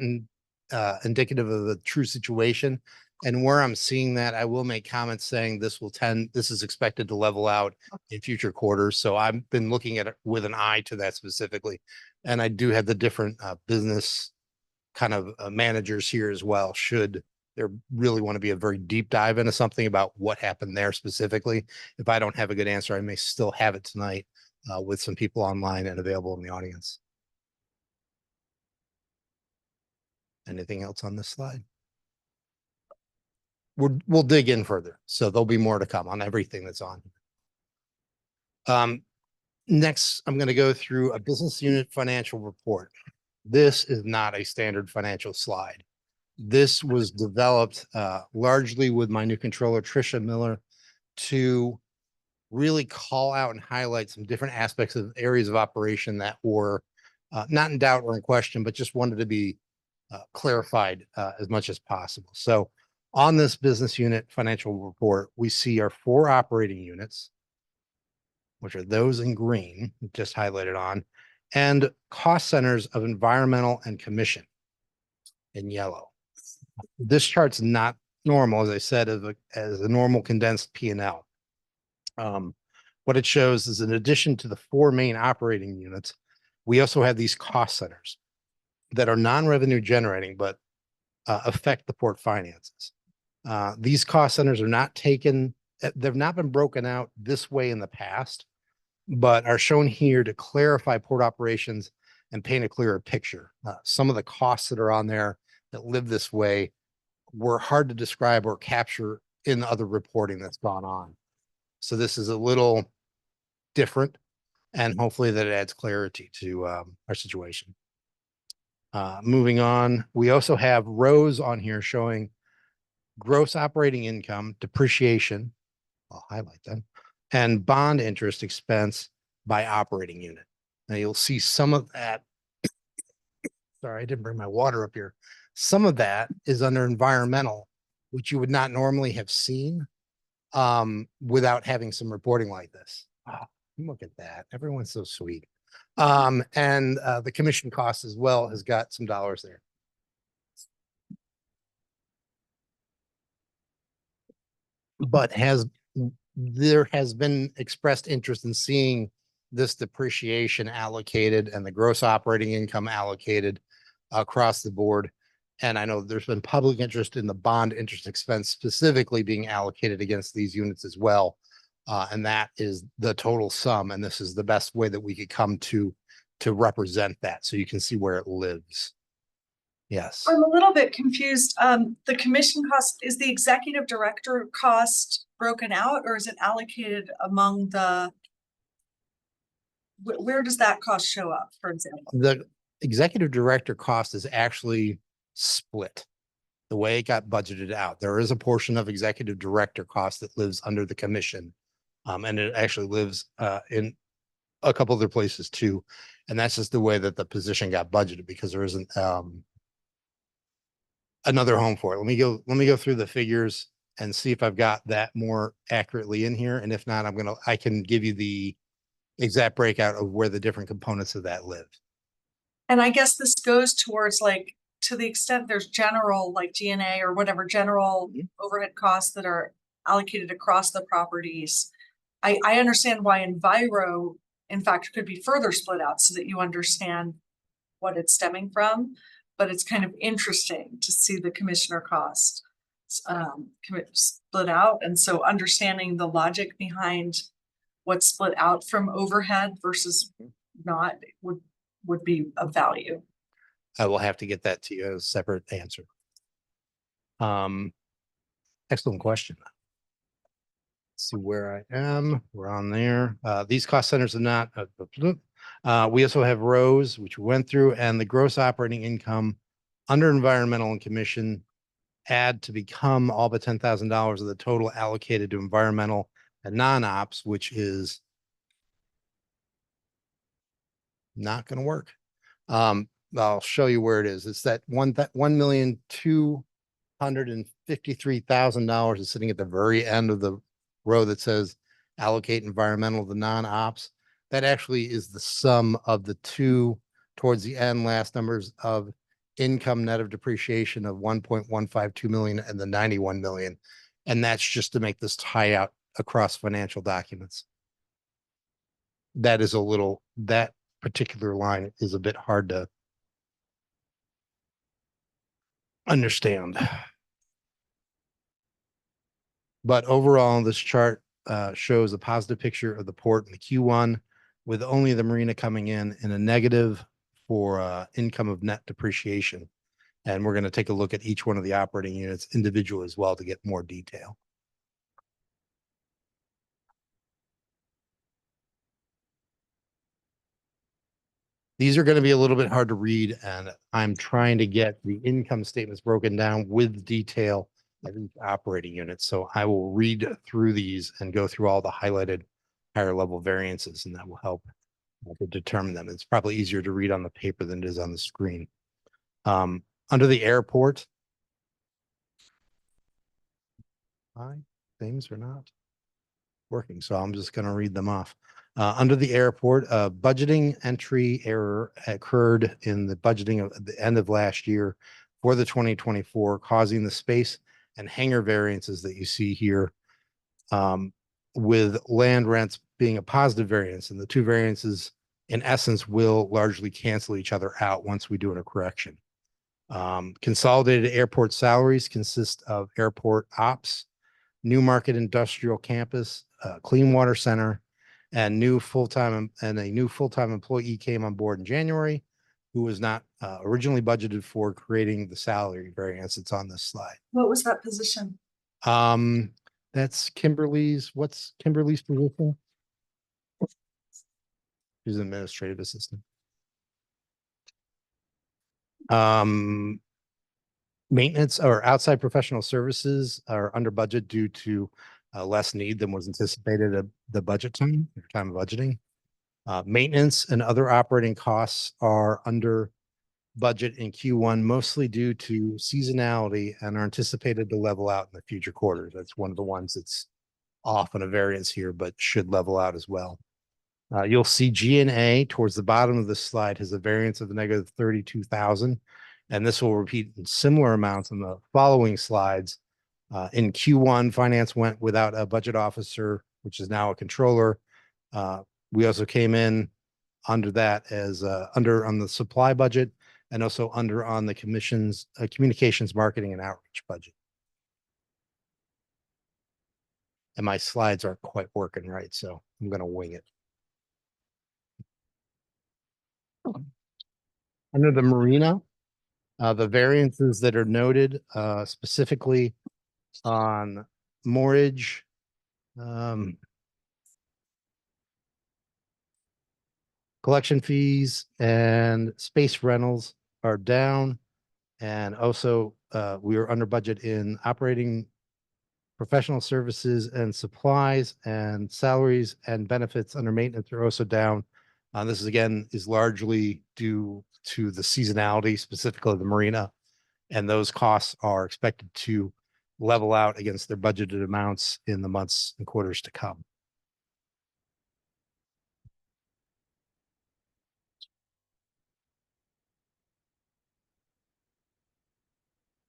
indicative of the true situation. And where I'm seeing that, I will make comments saying this is expected to level out in future quarters. So I've been looking at it with an eye to that specifically. And I do have the different business kind of managers here as well, should there really want to be a very deep dive into something about what happened there specifically. If I don't have a good answer, I may still have it tonight with some people online and available in the audience. Anything else on this slide? We'll dig in further. So there'll be more to come on everything that's on. Next, I'm going to go through a business unit financial report. This is not a standard financial slide. This was developed largely with my new controller, Tricia Miller, to really call out and highlight some different aspects of areas of operation that were not in doubt or in question, but just wanted to be clarified as much as possible. So on this business unit financial report, we see our 4 operating units, which are those in green, just highlighted on, and cost centers of environmental and commission in yellow. This chart's not normal, as I said, as a normal condensed P&L. What it shows is in addition to the 4 main operating units, we also have these cost centers that are non-revenue generating, but affect the port finances. These cost centers are not taken, they've not been broken out this way in the past, but are shown here to clarify port operations and paint a clearer picture. Some of the costs that are on there that live this way were hard to describe or capture in the other reporting that's gone on. So this is a little different, and hopefully that adds clarity to our situation. Moving on, we also have rows on here showing gross operating income, depreciation, I'll highlight them, and bond interest expense by operating unit. Now you'll see some of that. Sorry, I didn't bring my water up here. Some of that is under environmental, which you would not normally have seen without having some reporting like this. Oh, look at that. Everyone's so sweet. And the commission cost as well has got some dollars there. But there has been expressed interest in seeing this depreciation allocated and the gross operating income allocated across the board. And I know there's been public interest in the bond interest expense specifically being allocated against these units as well. And that is the total sum. And this is the best way that we could come to represent that. So you can see where it lives. Yes. I'm a little bit confused. The commission cost, is the executive director cost broken out, or is it allocated among the, where does that cost show up, for example? The executive director cost is actually split the way it got budgeted out. There is a portion of executive director cost that lives under the commission. And it actually lives in a couple other places too. And that's just the way that the position got budgeted, because there isn't another home for it. Let me go through the figures and see if I've got that more accurately in here. And if not, I can give you the exact breakout of where the different components of that live. And I guess this goes towards, like, to the extent there's general, like G&A or whatever, general overhead costs that are allocated across the properties. I understand why Enviro, in fact, could be further split out so that you understand what it's stemming from. But it's kind of interesting to see the commissioner cost split out. And so understanding the logic behind what's split out from overhead versus not would be of value. I will have to get that to you as a separate answer. Excellent question. Let's see where I am. We're on there. These cost centers are not. We also have rows, which we went through, and the gross operating income under environmental and commission add to become all but $10,000 of the total allocated to environmental and non-ops, which is not going to work. I'll show you where it is. It's that $1,253,000 is sitting at the very end of the row that says allocate environmental to non-ops. That actually is the sum of the two towards the end last numbers of income net of depreciation of 1.152 million and the 91 million. And that's just to make this tie out across financial documents. That is that particular line is a bit hard to understand. But overall, this chart shows a positive picture of the port in the Q1 with only the marina coming in a negative for income of net depreciation. And we're going to take a look at each one of the operating units individually as well to get more detail. These are going to be a little bit hard to read, and I'm trying to get the income statements broken down with detail of each operating unit. So I will read through these and go through all the highlighted higher level variances, and that will help to determine them. It's probably easier to read on the paper than it is on the screen. Under the airport, things are not working, so I'm just going to read them off. Under the airport, budgeting entry error occurred in the budgeting of the end of last year for the 2024, causing the space and hangar variances that you see here, with land rents being a positive variance, and the two variances in essence will largely cancel each other out once we do a correction. Consolidated airport salaries consist of airport ops, Newmarket Industrial Campus, Clean Water Center, and a new full-time employee came on board in January, who was not originally budgeted for, creating the salary variance that's on this slide. What was that position? That's Kimberly's. What's Kimberly's position? She's an administrative assistant. Maintenance or outside professional services are under budget due to less need than was anticipated at the budget time of budgeting. Maintenance and other operating costs are under budget in Q1, mostly due to seasonality, and are anticipated to level out in the future quarters. That's one of the ones that's off on a variance here, but should level out as well. You'll see G&A towards the bottom of the slide has a variance of negative 32,000. And this will repeat in similar amounts in the following slides. In Q1, finance went without a budget officer, which is now a controller. We also came in under that as under on the supply budget, and also under on the commission's communications, marketing, and outreach budget. And my slides aren't quite working right, so I'm going to wing it. Under the marina, the variances that are noted specifically on moorage, collection fees and space rentals are down. And also we are under budget in operating professional services and supplies, and salaries and benefits under maintenance are also down. This is largely due to the seasonality, specifically the marina, and those costs are expected to level out against their budgeted amounts in the months and quarters to come.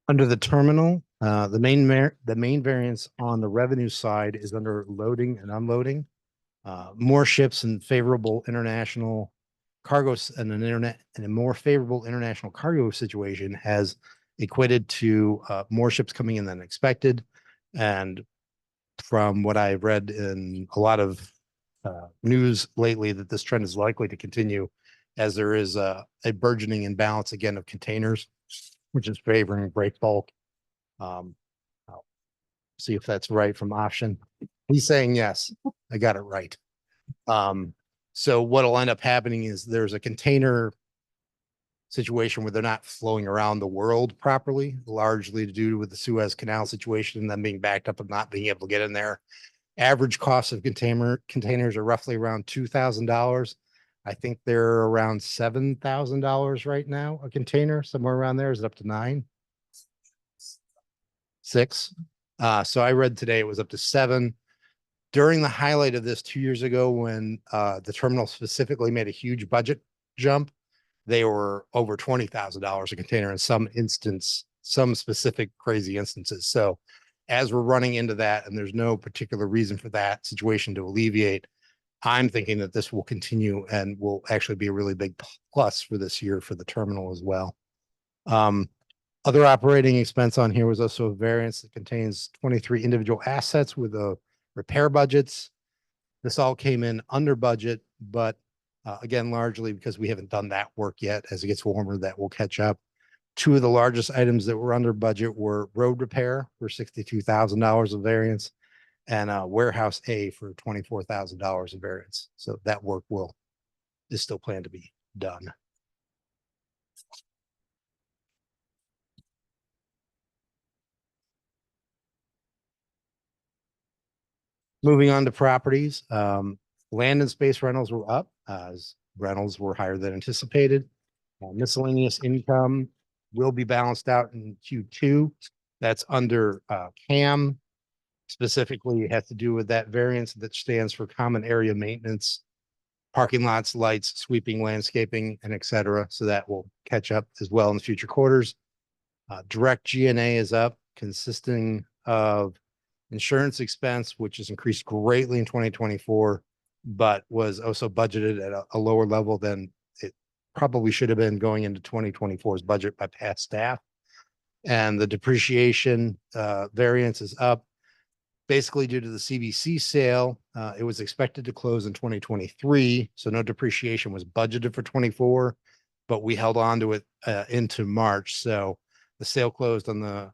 Under the terminal, the main variance on the revenue side is under loading and unloading. More ships and favorable international cargos and a more favorable international cargo situation has equated to more ships coming in than expected. And from what I've read in a lot of news lately, that this trend is likely to continue, as there is a burgeoning imbalance again of containers, which is favoring break bulk. I'll see if that's right from option. He's saying yes, I got it right. So what'll end up happening is there's a container situation where they're not flowing around the world properly, largely to do with the Suez Canal situation and them being backed up and not being able to get in there. Average cost of containers are roughly around $2,000. I think they're around $7,000 right now, a container, somewhere around there. Is it up to $9,000? $6,000. So I read today it was up to $7,000. During the highlight of this 2 years ago, when the terminal specifically made a huge budget jump, they were over $20,000 a container in some specific crazy instances. So as we're running into that, and there's no particular reason for that situation to alleviate, I'm thinking that this will continue and will actually be a really big plus for this year for the terminal as well. Other operating expense on here was also a variance that contains 23 individual assets with repair budgets. This all came in under budget, but again, largely because we haven't done that work yet. As it gets warmer, that will catch up. Two of the largest items that were under budget were road repair for $62,000 of variance, and warehouse A for $24,000 of variance. So that work is still planned to be done. Moving on to properties, land and space rentals were up as rentals were higher than anticipated. Miscellaneous income will be balanced out in Q2. That's under CAM. Specifically, it has to do with that variance that stands for common area maintenance, parking lots, lights, sweeping, landscaping, and et cetera. So that will catch up as well in the future quarters. Direct G&A is up, consisting of insurance expense, which has increased greatly in 2024, but was also budgeted at a lower level than it probably should have been going into 2024's budget by past staff. And the depreciation variance is up basically due to the CBC sale. It was expected to close in 2023, so no depreciation was budgeted for 24, but we held on to it into March. So the sale closed on the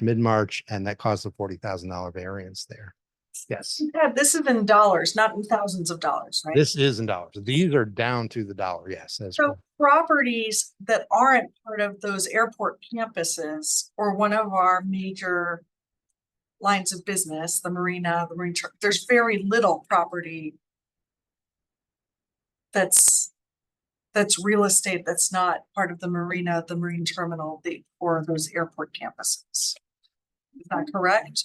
mid-March, and that caused a $40,000 variance there. Yes, Yeah, this is in dollars, not in thousands of dollars, right? this is in dollars. These are down to the dollar. Yes, that's So correct. properties that aren't part of those airport campuses or one of our major lines of business, the marina, there's very little property that's real estate that's not part of the marina, the marine terminal, or those airport campuses. Is that correct?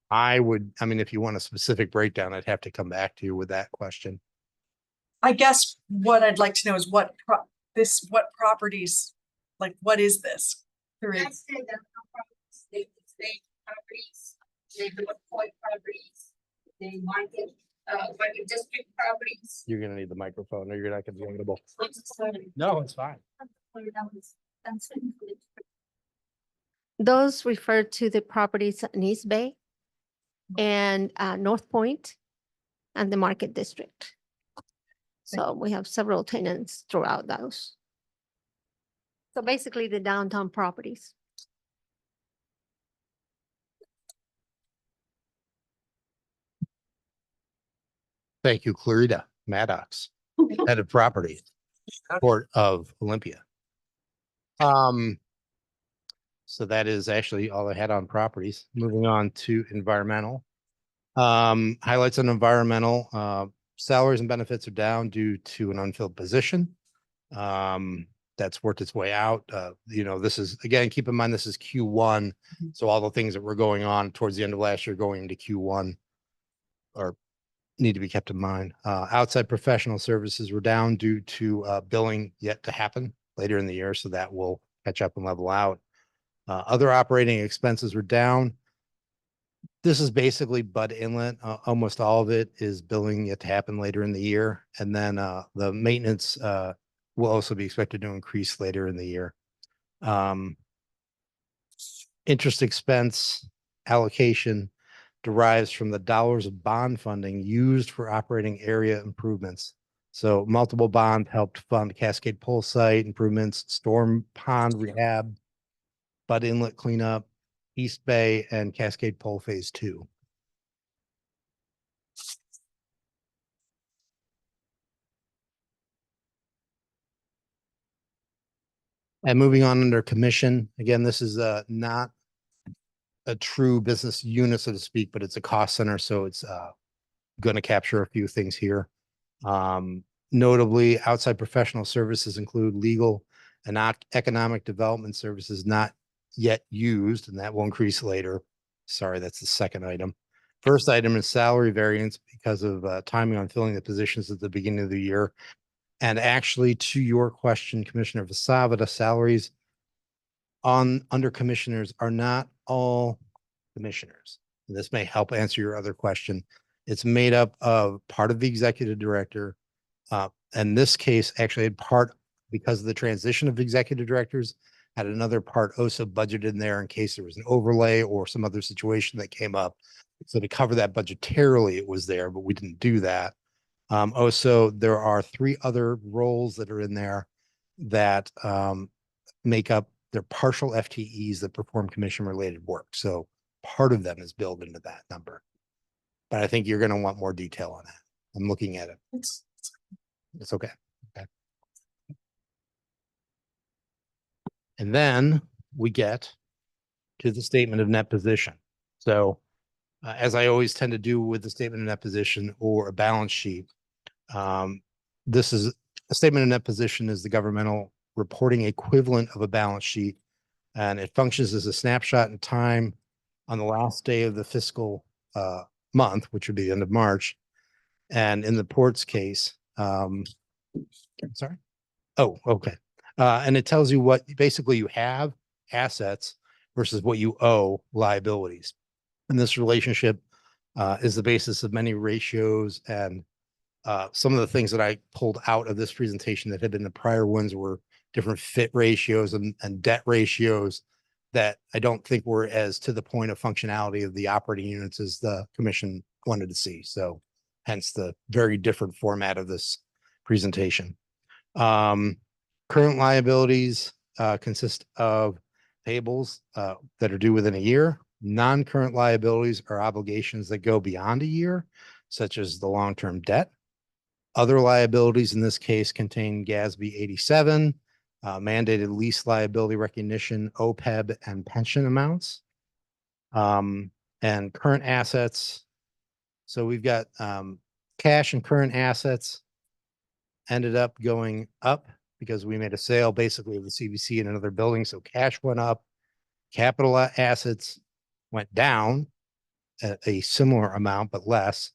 I mean, if you want a specific breakdown, I'd have to come back to you with that question. I guess what I'd like to know is what properties, like, what is this? There is, That's the properties, they properties, they do point properties, they market district properties. You're gonna need the microphone or you're not gonna be audible. Sorry. No, it's fine. Those refer to the properties in East Bay and North Point and the Market District. So we have several tenants throughout those. So basically the downtown properties. Thank you, Clarita Maddox, head of property, Port of Olympia. So that is actually all I had on properties. Moving on to environmental. Highlights on environmental, salaries and benefits are down due to an unfilled position. That's worked its way out. This is, again, keep in mind, this is Q1. So all the things that were going on towards the end of last year going into Q1 are need to be kept in mind. Outside professional services were down due to billing yet to happen later in the year. So that will catch up and level out. Other operating expenses were down. This is basically Bud Inlet. Almost all of it is billing yet to happen later in the year. And then the maintenance will also be expected to increase later in the year. Interest expense allocation derives from the dollars of bond funding used for operating area improvements. So multiple bonds helped fund Cascade Pole site improvements, storm pond rehab, Bud Inlet cleanup, East Bay, and Cascade Pole Phase 2. And moving on under commission, again, this is not a true business unit, so to speak, but it's a cost center, so it's going to capture a few things here. Notably, outside professional services include legal and economic development services not yet used, and that will increase later. Sorry, that's the second item. First item is salary variance because of timing on filling the positions at the beginning of the year. And actually, to your question, Commissioner Vasava, the salaries under commissioners are not all commissioners. This may help answer your other question. It's made up of part of the executive director. In this case, actually had part, because of the transition of executive directors, had another part also budgeted in there in case there was an overlay or some other situation that came up. So to cover that budgetarily, it was there, but we didn't do that. Also, there are 3 other roles that are in there that make up their partial FTEs that perform commission related work. So part of them is built into that number. But I think you're going to want more detail on that. I'm looking at it. It's okay. And then we get to the statement of net position. So as I always tend to do with the statement of net position or a balance sheet, this is a statement of net position is the governmental reporting equivalent of a balance sheet. And it functions as a snapshot in time on the last day of the fiscal month, which would be the end of March. And in the port's case, I'm sorry. Oh, okay. And it tells you what basically you have assets versus what you owe liabilities. And this relationship is the basis of many ratios, and some of the things that I pulled out of this presentation that had been the prior ones were different fit ratios and debt ratios that I don't think were as to the point of functionality of the operating units as the commission wanted to see. So hence the very different format of this presentation. Current liabilities consist of payables that are due within a year. Non-current liabilities are obligations that go beyond a year, such as the long-term debt. Other liabilities in this case contain GASB 87, mandated lease liability recognition, OPEB, and pension amounts. And current assets. So we've got cash and current assets ended up going up because we made a sale basically of the CVC in another building. So cash went up, capital assets went down a similar amount, but less.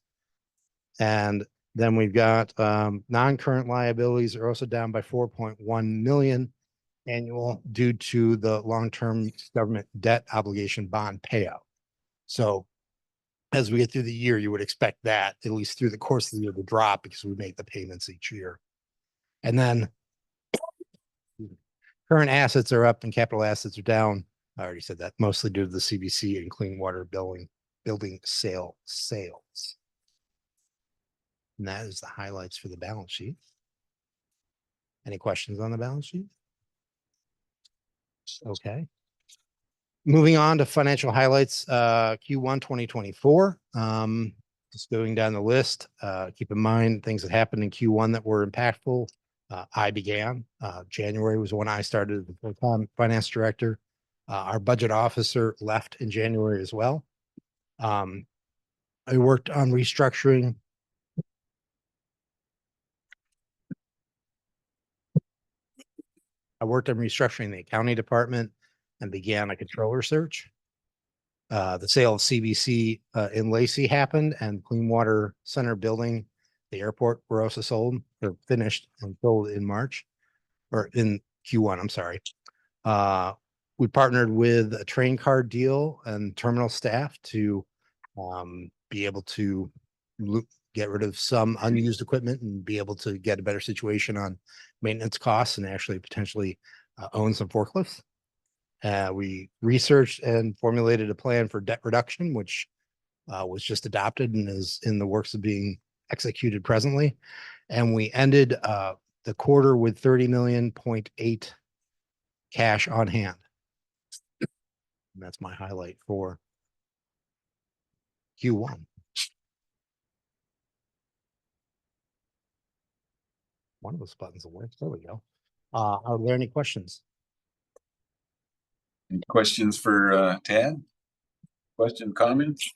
And then we've got non-current liabilities are also down by 4.1 million annual due to the long-term government debt obligation bond payout. So as we get through the year, you would expect that at least through the course of the year to drop because we make the payments each year. And then current assets are up and capital assets are down. I already said that, mostly due to the CBC and clean water building sales. And that is the highlights for the balance sheet. Any questions on the balance sheet? Okay. Moving on to financial highlights, Q1 2024. Just going down the list, keep in mind things that happened in Q1 that were impactful. I began, January was when I started as the full-time finance director. Our budget officer left in January as well. I worked on restructuring. I worked on restructuring the accounting department and began a controller search. The sale of CVC in Lacey happened, and Clean Water Center building, the airport, were also sold or finished and sold in March or in Q1. I'm sorry. We partnered with a train card deal and terminal staff to be able to get rid of some unused equipment and be able to get a better situation on maintenance costs and actually potentially own some forklifts. We researched and formulated a plan for debt reduction, which was just adopted and is in the works of being executed presently. And we ended the quarter with 30.8 million cash on hand. And that's my highlight for Q1. One of those buttons will work. There we go. Are there any questions? Any questions for Tad? Question, comments?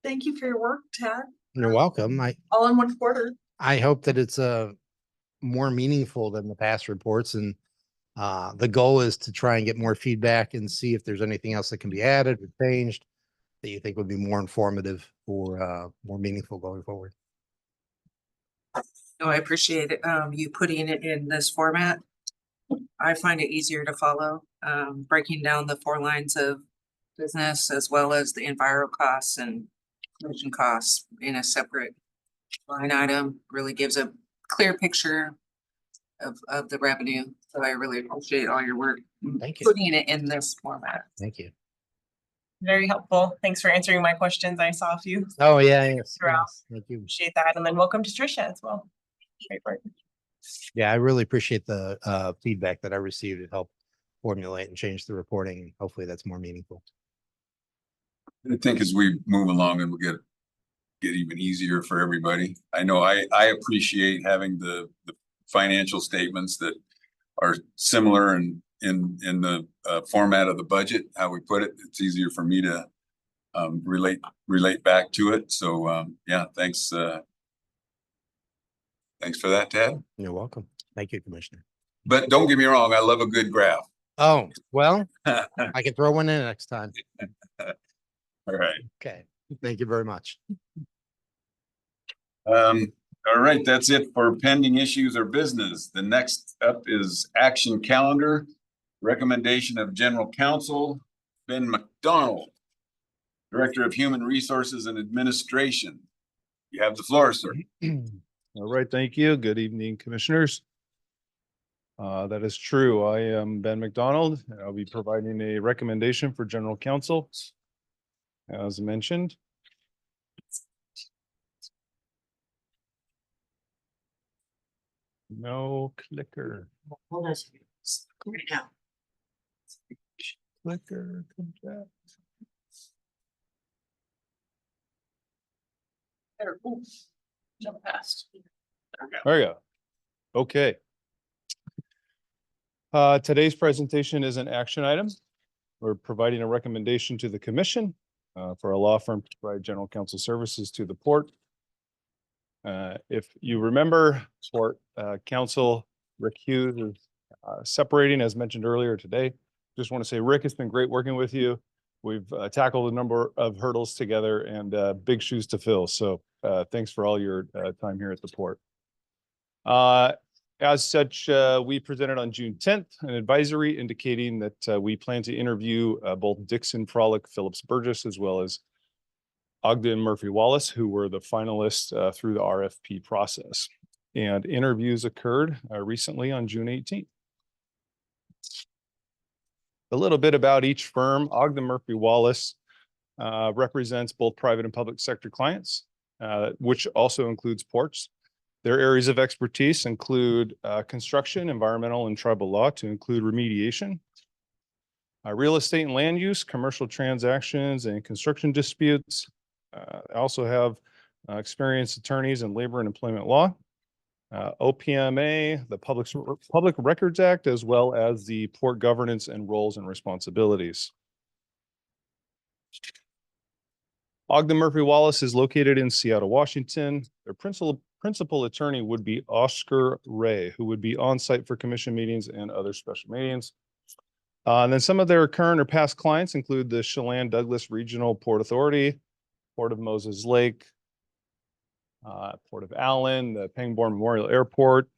Thank you for your work, Tad. You're welcome. All in one quarter. I hope that it's more meaningful than the past reports, and the goal is to try and get more feedback and see if there's anything else that can be added or changed that you think would be more informative or more meaningful going forward. No, I appreciate it, you putting it in this format. I find it easier to follow, breaking down the 4 lines of business as well as the enviro costs and commission costs in a separate line item really gives a clear picture of the revenue. So I really appreciate all your work. Thank you. Putting it in this format. Thank you. Very helpful. Thanks for answering my questions. I saw a few. Oh, yeah. Yes, Throughout. yes, thank you. Appreciate that. And then welcome to Tricia as well. Great work. Yeah, I really appreciate the feedback that I received. It helped formulate and change the reporting. Hopefully that's more meaningful. I think as we move along, it will get even easier for everybody. I know I appreciate having the financial statements that are similar in the format of the budget, how we put it. It's easier for me to relate back to it. So yeah, thanks. Thanks for that, Ted. You're welcome. Thank you, Commissioner. But don't get me wrong, I love a good graph. Oh, well, All I can throw one in next time. right. Okay, thank you very much. All right, that's it for pending issues or business. The next up is action calendar. Recommendation of General Counsel Ben McDonald, Director of Human Resources and Administration. You have the floor, sir. All right, thank you. Good evening, commissioners. That is true. I am Ben McDonald, and I'll be providing a recommendation for general counsel. As mentioned. No clicker. Hold on a second. Right now. Clicker. Come back. There, ooh, jump past. There we go. There you go. Okay. Today's presentation is an action item. We're providing a recommendation to the commission for a law firm to provide general counsel services to the port. If you remember, port counsel Rick Hughes is separating, as mentioned earlier today. Just want to say, Rick, it's been great working with you. We've tackled a number of hurdles together and big shoes to fill. So thanks for all your time here at the port. As such, we presented on June 10th an advisory indicating that we plan to interview both Dixon Frolick Phillips Burgess as well as Ogden Murphy Wallace, who were the finalists through the RFP process. And interviews occurred recently on June 18th. A little bit about each firm. Ogden Murphy Wallace represents both private and public sector clients, which also includes ports. Their areas of expertise include construction, environmental, and tribal law, to include remediation, real estate and land use, commercial transactions, and construction disputes. I also have experienced attorneys in labor and employment law, OPMA, the Public Records Act, as well as the port governance and roles and responsibilities. Ogden Murphy Wallace is located in Seattle, Washington. Their principal attorney would be Oscar Ray, who would be on site for commission meetings and other special meetings. And then some of their current or past clients include the Chelan Douglas Regional Port Authority, Port of Moses Lake, Port of Allen, the Pangbourne Memorial Airport,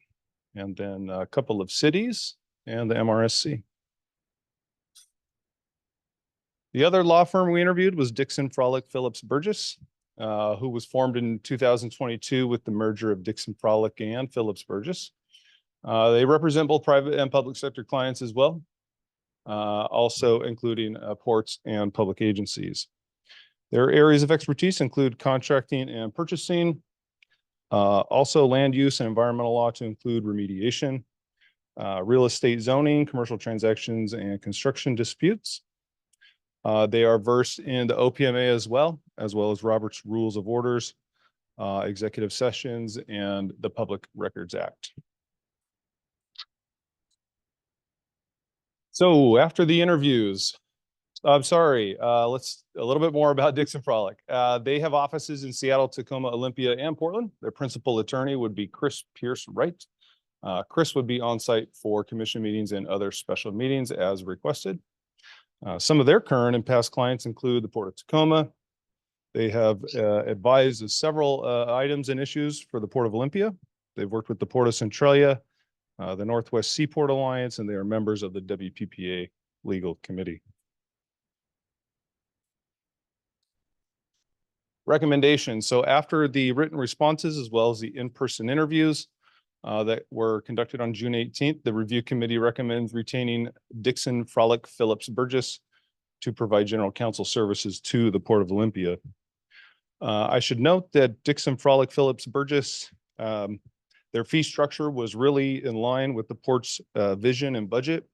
and then a couple of cities and the MRSC. The other law firm we interviewed was Dixon Frolick Phillips Burgess, who was formed in 2022 with the merger of Dixon Frolick and Phillips Burgess. They represent both private and public sector clients as well, also including ports and public agencies. Their areas of expertise include contracting and purchasing, also land use and environmental law, to include remediation, real estate zoning, commercial transactions, and construction disputes. They are versed in the OPMA as well as Robert's Rules of Orders, executive sessions, and the Public Records Act. So after the interviews, let's a little bit more about Dixon Frolick. They have offices in Seattle, Tacoma, Olympia, and Portland. Their principal attorney would be Chris Pierce Wright. Chris would be on site for commission meetings and other special meetings as requested. Some of their current and past clients include the Port of Tacoma. They have advised of several items and issues for the Port of Olympia. They've worked with the Port of Centralia, the Northwest Seaport Alliance, and they are members of the WPPA Legal Committee. Recommendations. So after the written responses, as well as the in-person interviews that were conducted on June 18th, the review committee recommends retaining Dixon Frolick Phillips Burgess to provide general counsel services to the Port of Olympia. I should note that Dixon Frolick Phillips Burgess, their fee structure was really in line with the port's vision and budget.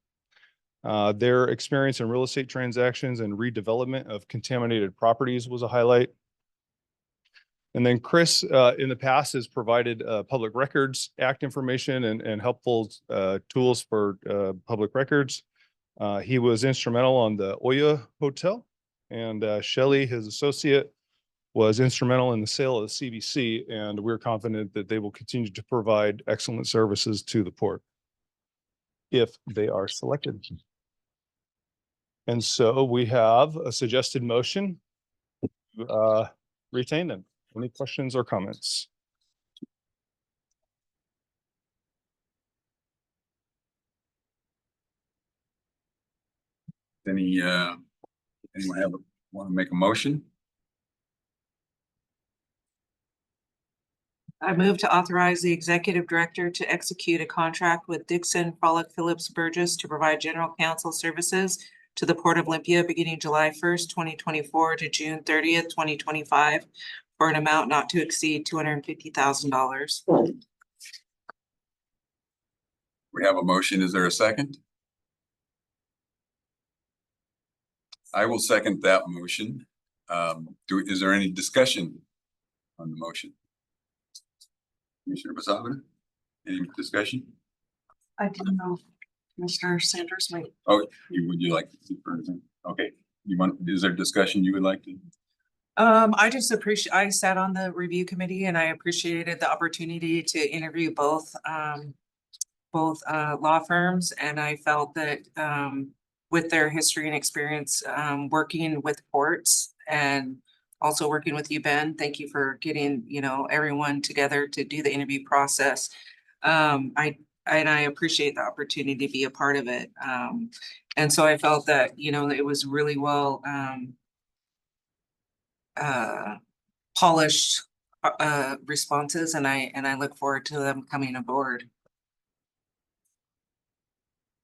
Their experience in real estate transactions and redevelopment of contaminated properties was a highlight. And then Chris, in the past has provided Public Records Act information and helpful tools for public records. He was instrumental on the Oya Hotel, and Shelley, his associate, was instrumental in the sale of the CVC, and we're confident that they will continue to provide excellent services to the port if they are selected. And so we have a suggested motion to retain them. Any questions or comments? Anyone want to make a motion? I move to authorize the executive director to execute a contract with Dixon Frolic Phillips Burgess to provide general counsel services to the Port of Olympia beginning July 1st, 2024 to June 30th, 2025 for an amount not to exceed $250,000. We have a motion. Is there a second? I will second that motion. Is there any discussion on the motion? Commissioner Basavin, any discussion? I didn't know. Mr. Sanders, wait. Oh, would you like to speak for anything? Okay, is there discussion you would like to? I just appreciate, I sat on the review committee and I appreciated the opportunity to interview both law firms, and I felt that with their history and experience working with ports and also working with you, Ben, thank you for getting, everyone together to do the interview process. I appreciate the opportunity to be a part of it. And so I felt that, it was really well polished responses, and I look forward to them coming aboard.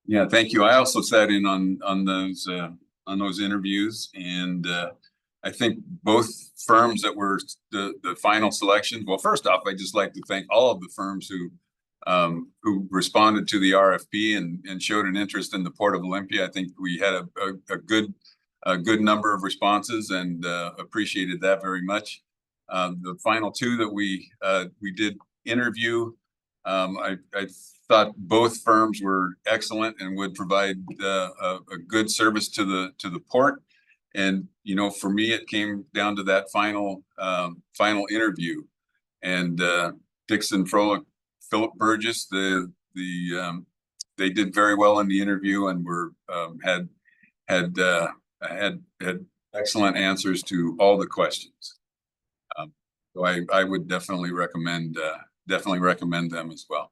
Yeah, thank you. I also sat in on those interviews, and I think both firms that were the final selections. Well, first off, I'd just like to thank all of the firms who responded to the RFP and showed an interest in the Port of Olympia. I think we had a good number of responses, and appreciated that very much. The final two that we did interview, I thought both firms were excellent and would provide a good service to the port. And for me, it came down to that final interview, and Dixon Frolic Philip Burgess, they did very well in the interview and were had excellent answers to all the questions. So I would definitely recommend them as well.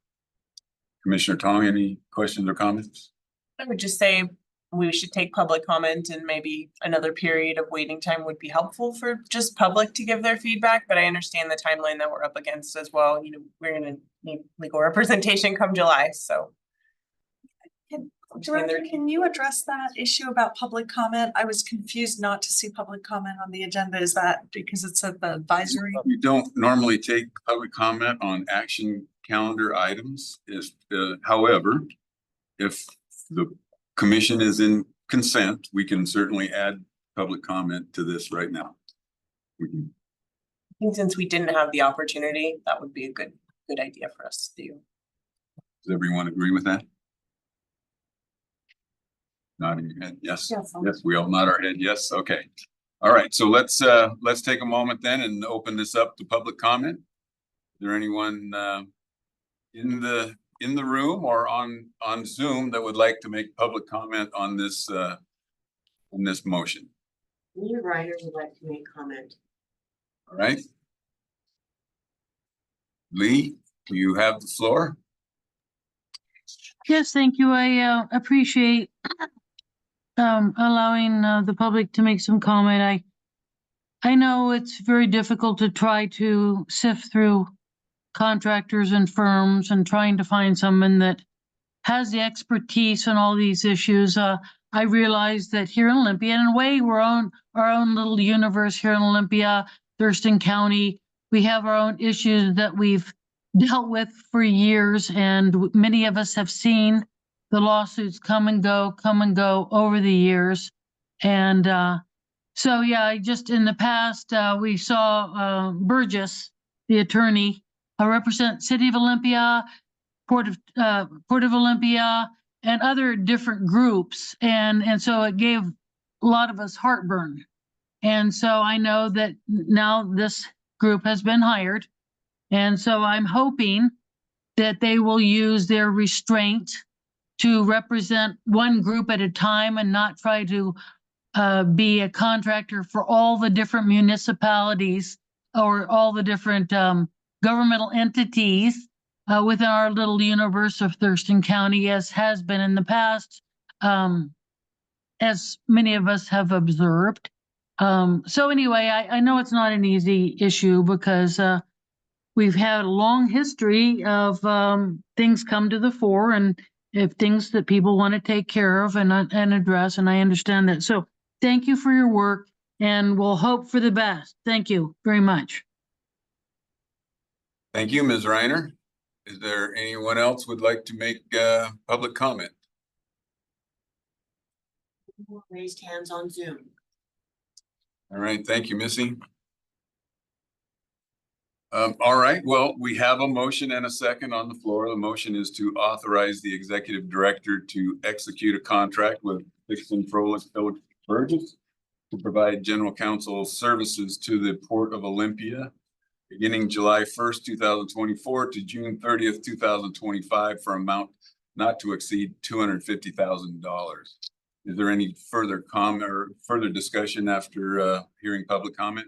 Commissioner Tong, any questions or comments? I would just say we should take public comment, and maybe another period of waiting time would be helpful for just public to give their feedback. But I understand the timeline that we're up against as well. We're gonna need legal representation come July, so. Director, can you address that issue about public comment? I was confused not to see public comment on the agenda. Is that because it's at the advisory? We don't normally take public comment on action calendar items. However, if the commission is in consent, we can certainly add public comment to this right now. We can. I think since we didn't have the opportunity, that would be a good idea for us to do. Does everyone agree with that? Nodding your head, yes. Yes, we all nod our head, yes, okay. All right, so let's take a moment then and open this up to public comment. Is there anyone in the room or on Zoom that would like to make public comment on this motion? Leah Reiner would like to make comment. All right. Lee, do you have the floor? Yes, thank you. I appreciate allowing the public to make some comment. I know it's very difficult to try to sift through contractors and firms and trying to find someone that has the expertise on all these issues. I realize that here in Olympia, in a way, we're on our own little universe here in Olympia, Thurston County. We have our own issues that we've dealt with for years, and many of us have seen the lawsuits come and go over the years. And So yeah, just in the past, we saw Burgess, the attorney, represent City of Olympia, Port of Olympia, and other different groups. And so it gave a lot of us heartburn. And so I know that now this group has been hired. And so I'm hoping that they will use their restraint to represent one group at a time and not try to be a contractor for all the different municipalities or all the different governmental entities within our little universe of Thurston County, as has been in the past, as many of us have observed. So anyway, I know it's not an easy issue because we've had a long history of things come to the fore, and if things that people want to take care of and address, and I understand that. So thank you for your work, and we'll hope for the best. Thank you very much. Thank you, Ms. Reiner. Is there anyone else would like to make public comment? Raised hands on Zoom. All right, thank you, Missy. All right, well, we have a motion and a second on the floor. The motion is to authorize the executive director to execute a contract with Dixon Froelich Phillips Burgess to provide general counsel services to the Port of Olympia beginning July 1st, 2024 to June 30th, 2025 for amount not to exceed $250,000. Is there any further comment or further discussion after hearing public comment?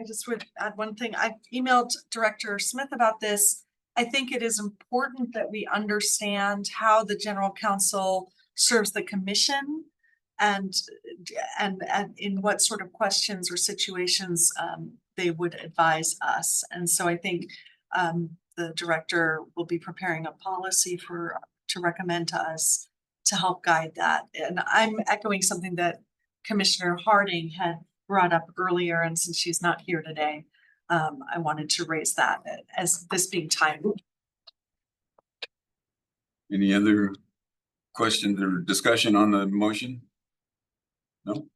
I just would add one thing. I've emailed Director Smith about this. I think it is important that we understand how the general counsel serves the commission and in what sort of questions or situations they would advise us. And so I think the director will be preparing a policy to recommend to us to help guide that. And I'm echoing something that Commissioner Harding had brought up earlier, and since she's not here today, I wanted to raise that as this being timely. Any other questions or discussion on the motion? No?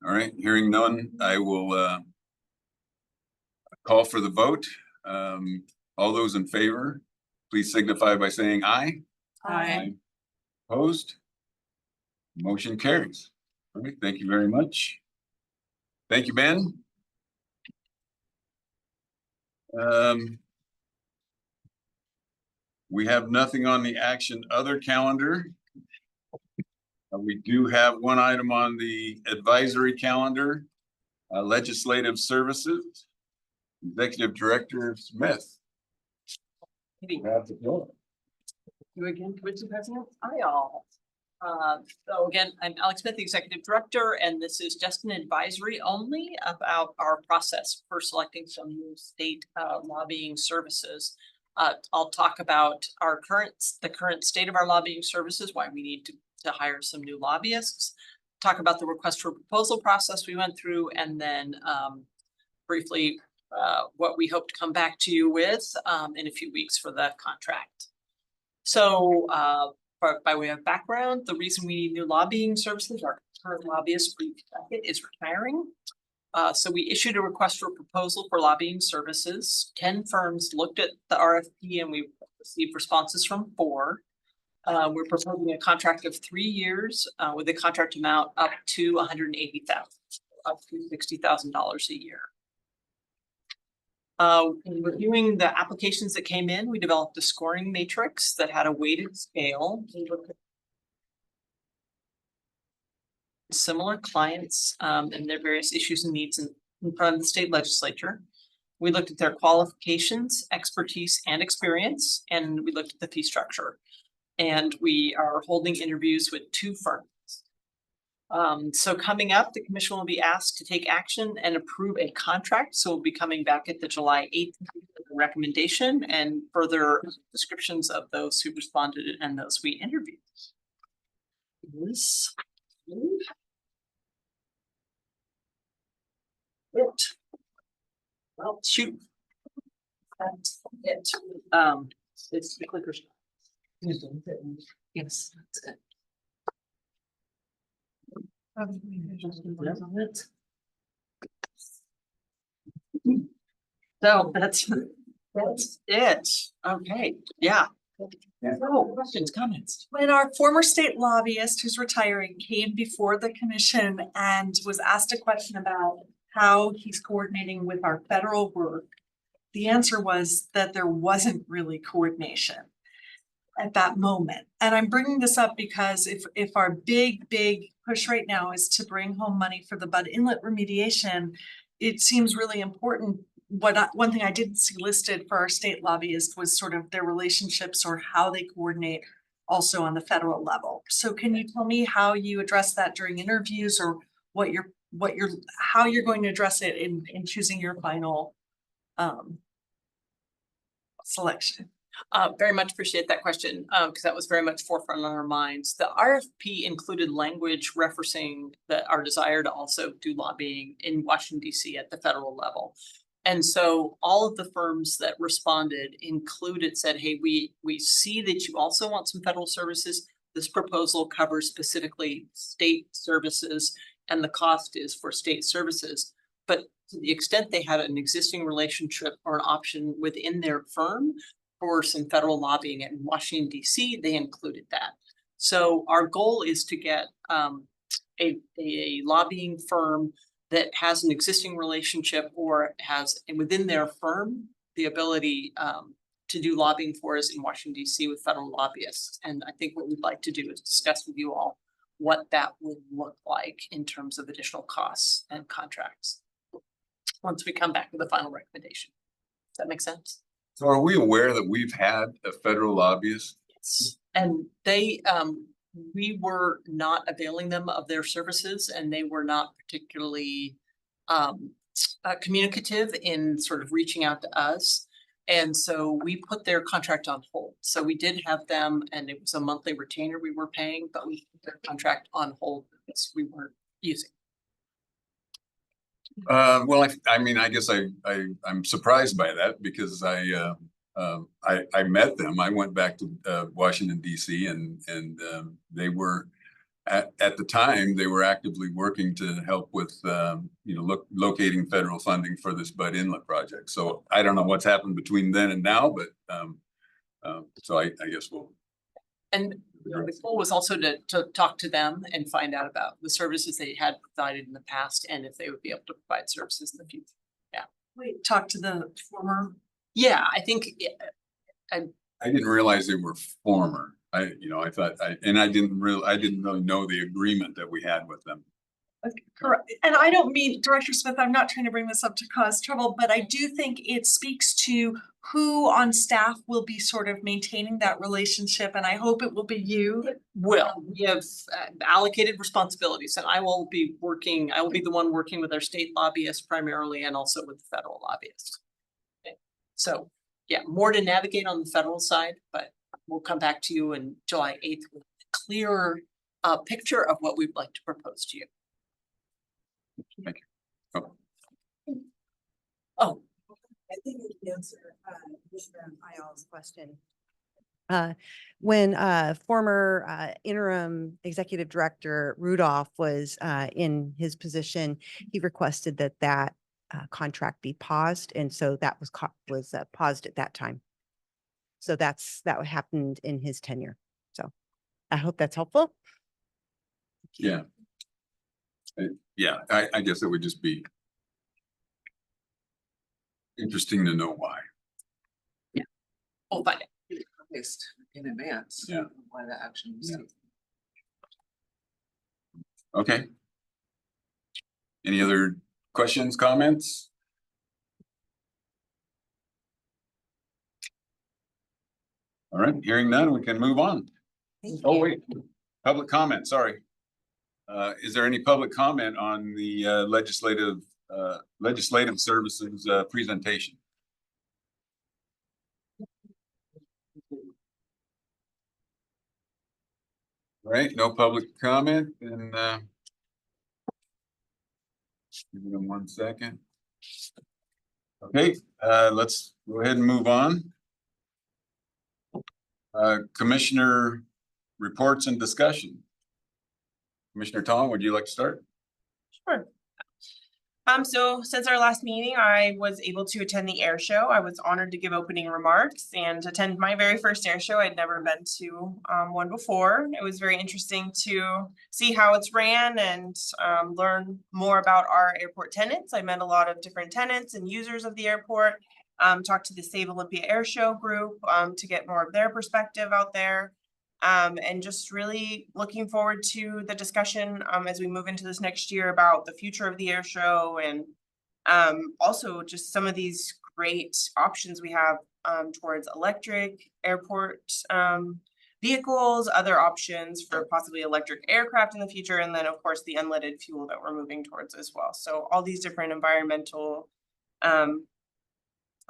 All right, hearing none, I will call for the vote. All those in favor, please signify by saying aye. Aye. Opposed? Motion carries. All right, thank you very much. Thank you, Ben. We have nothing on the action other calendar. We do have one item on the advisory calendar, legislative services. Executive Director Smith. You have the floor. You again, Commissioner President. Hi, all. So again, I'm Alex Smith, the Executive Director, and this is just an advisory only about our process for selecting some new state lobbying services. I'll talk about the current state of our lobbying services, why we need to hire some new lobbyists, talk about the request for proposal process we went through, and then briefly what we hope to come back to you with in a few weeks for the contract. So by way of background, the reason we need new lobbying services, our current lobbyist is retiring. So we issued a request for proposal for lobbying services. 10 firms looked at the RFP and we received responses from 4. We're proposing a contract of 3 years with a contract amount up to $180,000, up to $60,000 a year. In reviewing the applications that came in, we developed a scoring matrix that had a weighted scale. We looked at similar clients and their various issues and needs in front of the state legislature. We looked at their qualifications, expertise, and experience, and we looked at the fee structure. And we are holding interviews with 2 firms. So coming up, the commission will be asked to take action and approve a contract. So we'll be coming back at the July 8th recommendation and further descriptions of those who responded and those we interviewed. This is it. Well, shoot. That's it. It's the clicker. Yes, that's it. So that's it. Okay, yeah. So questions, comments? When our former state lobbyist who's retiring came before the commission and was asked a question about how he's coordinating with our federal work, the answer was that there wasn't really coordination at that moment. And I'm bringing this up because if our big push right now is to bring home money for the Bud Inlet remediation, it seems really important. One thing I didn't see listed for our state lobbyist was sort of their relationships or how they coordinate also on the federal level. So can you tell me how you address that during interviews, or how you're going to address it in choosing your final selection? Very much appreciate that question, because that was very much forefront on our minds. The RFP included language referencing our desire to also do lobbying in Washington DC at the federal level. And so all of the firms that responded said, hey, we see that you also want some federal services. This proposal covers specifically state services, and the cost is for state services. But to the extent they had an existing relationship or an option within their firm for some federal lobbying in Washington DC, they included that. So our goal is to get a lobbying firm that has an existing relationship or has within their firm the ability to do lobbying for us in Washington DC with federal lobbyists. And I think what we'd like to do is discuss with you all what that would look like in terms of additional costs and contracts once we come back with a final recommendation. Does that make sense? So are we aware that we've had a federal lobbyist? Yes. And we were not availing them of their services, and they were not particularly communicative in sort of reaching out to us. And so we put their contract on hold. So we did have them, and it was a monthly retainer we were paying, but we put their contract on hold because we weren't using. Well, I mean, I guess I'm surprised by that, because I met them. I went back to Washington DC, and they were at the time they were actively working to help with locating federal funding for this Bud Inlet project. So I don't know what's happened between then and now, but so I guess we'll. And the goal was also to talk to them and find out about the services they had provided in the past and if they would be able to provide services in the future. Yeah. Wait, talk to the former. Yeah, I think I didn't realize they were former. I thought I didn't really know the agreement that we had with them. Correct. And I don't mean, Director Smith, I'm not trying to bring this up to cause trouble, but I do think it speaks to who on staff will be sort of maintaining that relationship, and I hope it will be you. Well, we have allocated responsibilities, and I will be the one working with our state lobbyists primarily, and also with the federal lobbyists. Okay. So yeah, more to navigate on the federal side, but we'll come back to you on July 8th with a clearer picture of what we'd like to propose to you. Thank you. Oh. I think you can answer Commissioner Ayala's question. When former interim executive director Rudolph was in his position, he requested that contract be paused, and so that was paused at that time. So that happened in his tenure. So I hope that's helpful. Yeah. Yeah, I guess it would just be interesting to know why. Yeah. We'll find it. In advance. Yeah. Why the action was taken. Okay. Any other questions, comments? All right, hearing none, we can move on. Oh, wait, public comment, sorry. Is there any public comment on the legislative services presentation? All right, no public comment, and give them 1 second. Okay, let's go ahead and move on. Commissioner reports and discussion. Commissioner Tom, would you like to start? Sure. So since our last meeting, I was able to attend the air show. I was honored to give opening remarks and attend my very first air show. I'd never been to one before. It was very interesting to see how it's ran and learn more about our airport tenants. I met a lot of different tenants and users of the airport. Talked to the Save Olympia Air Show group to get more of their perspective out there. And just really looking forward to the discussion as we move into this next year about the future of the air show and also just some of these great options we have towards electric airport vehicles, other options for possibly electric aircraft in the future, and then of course the unleaded fuel that we're moving towards as well. So all these different environmental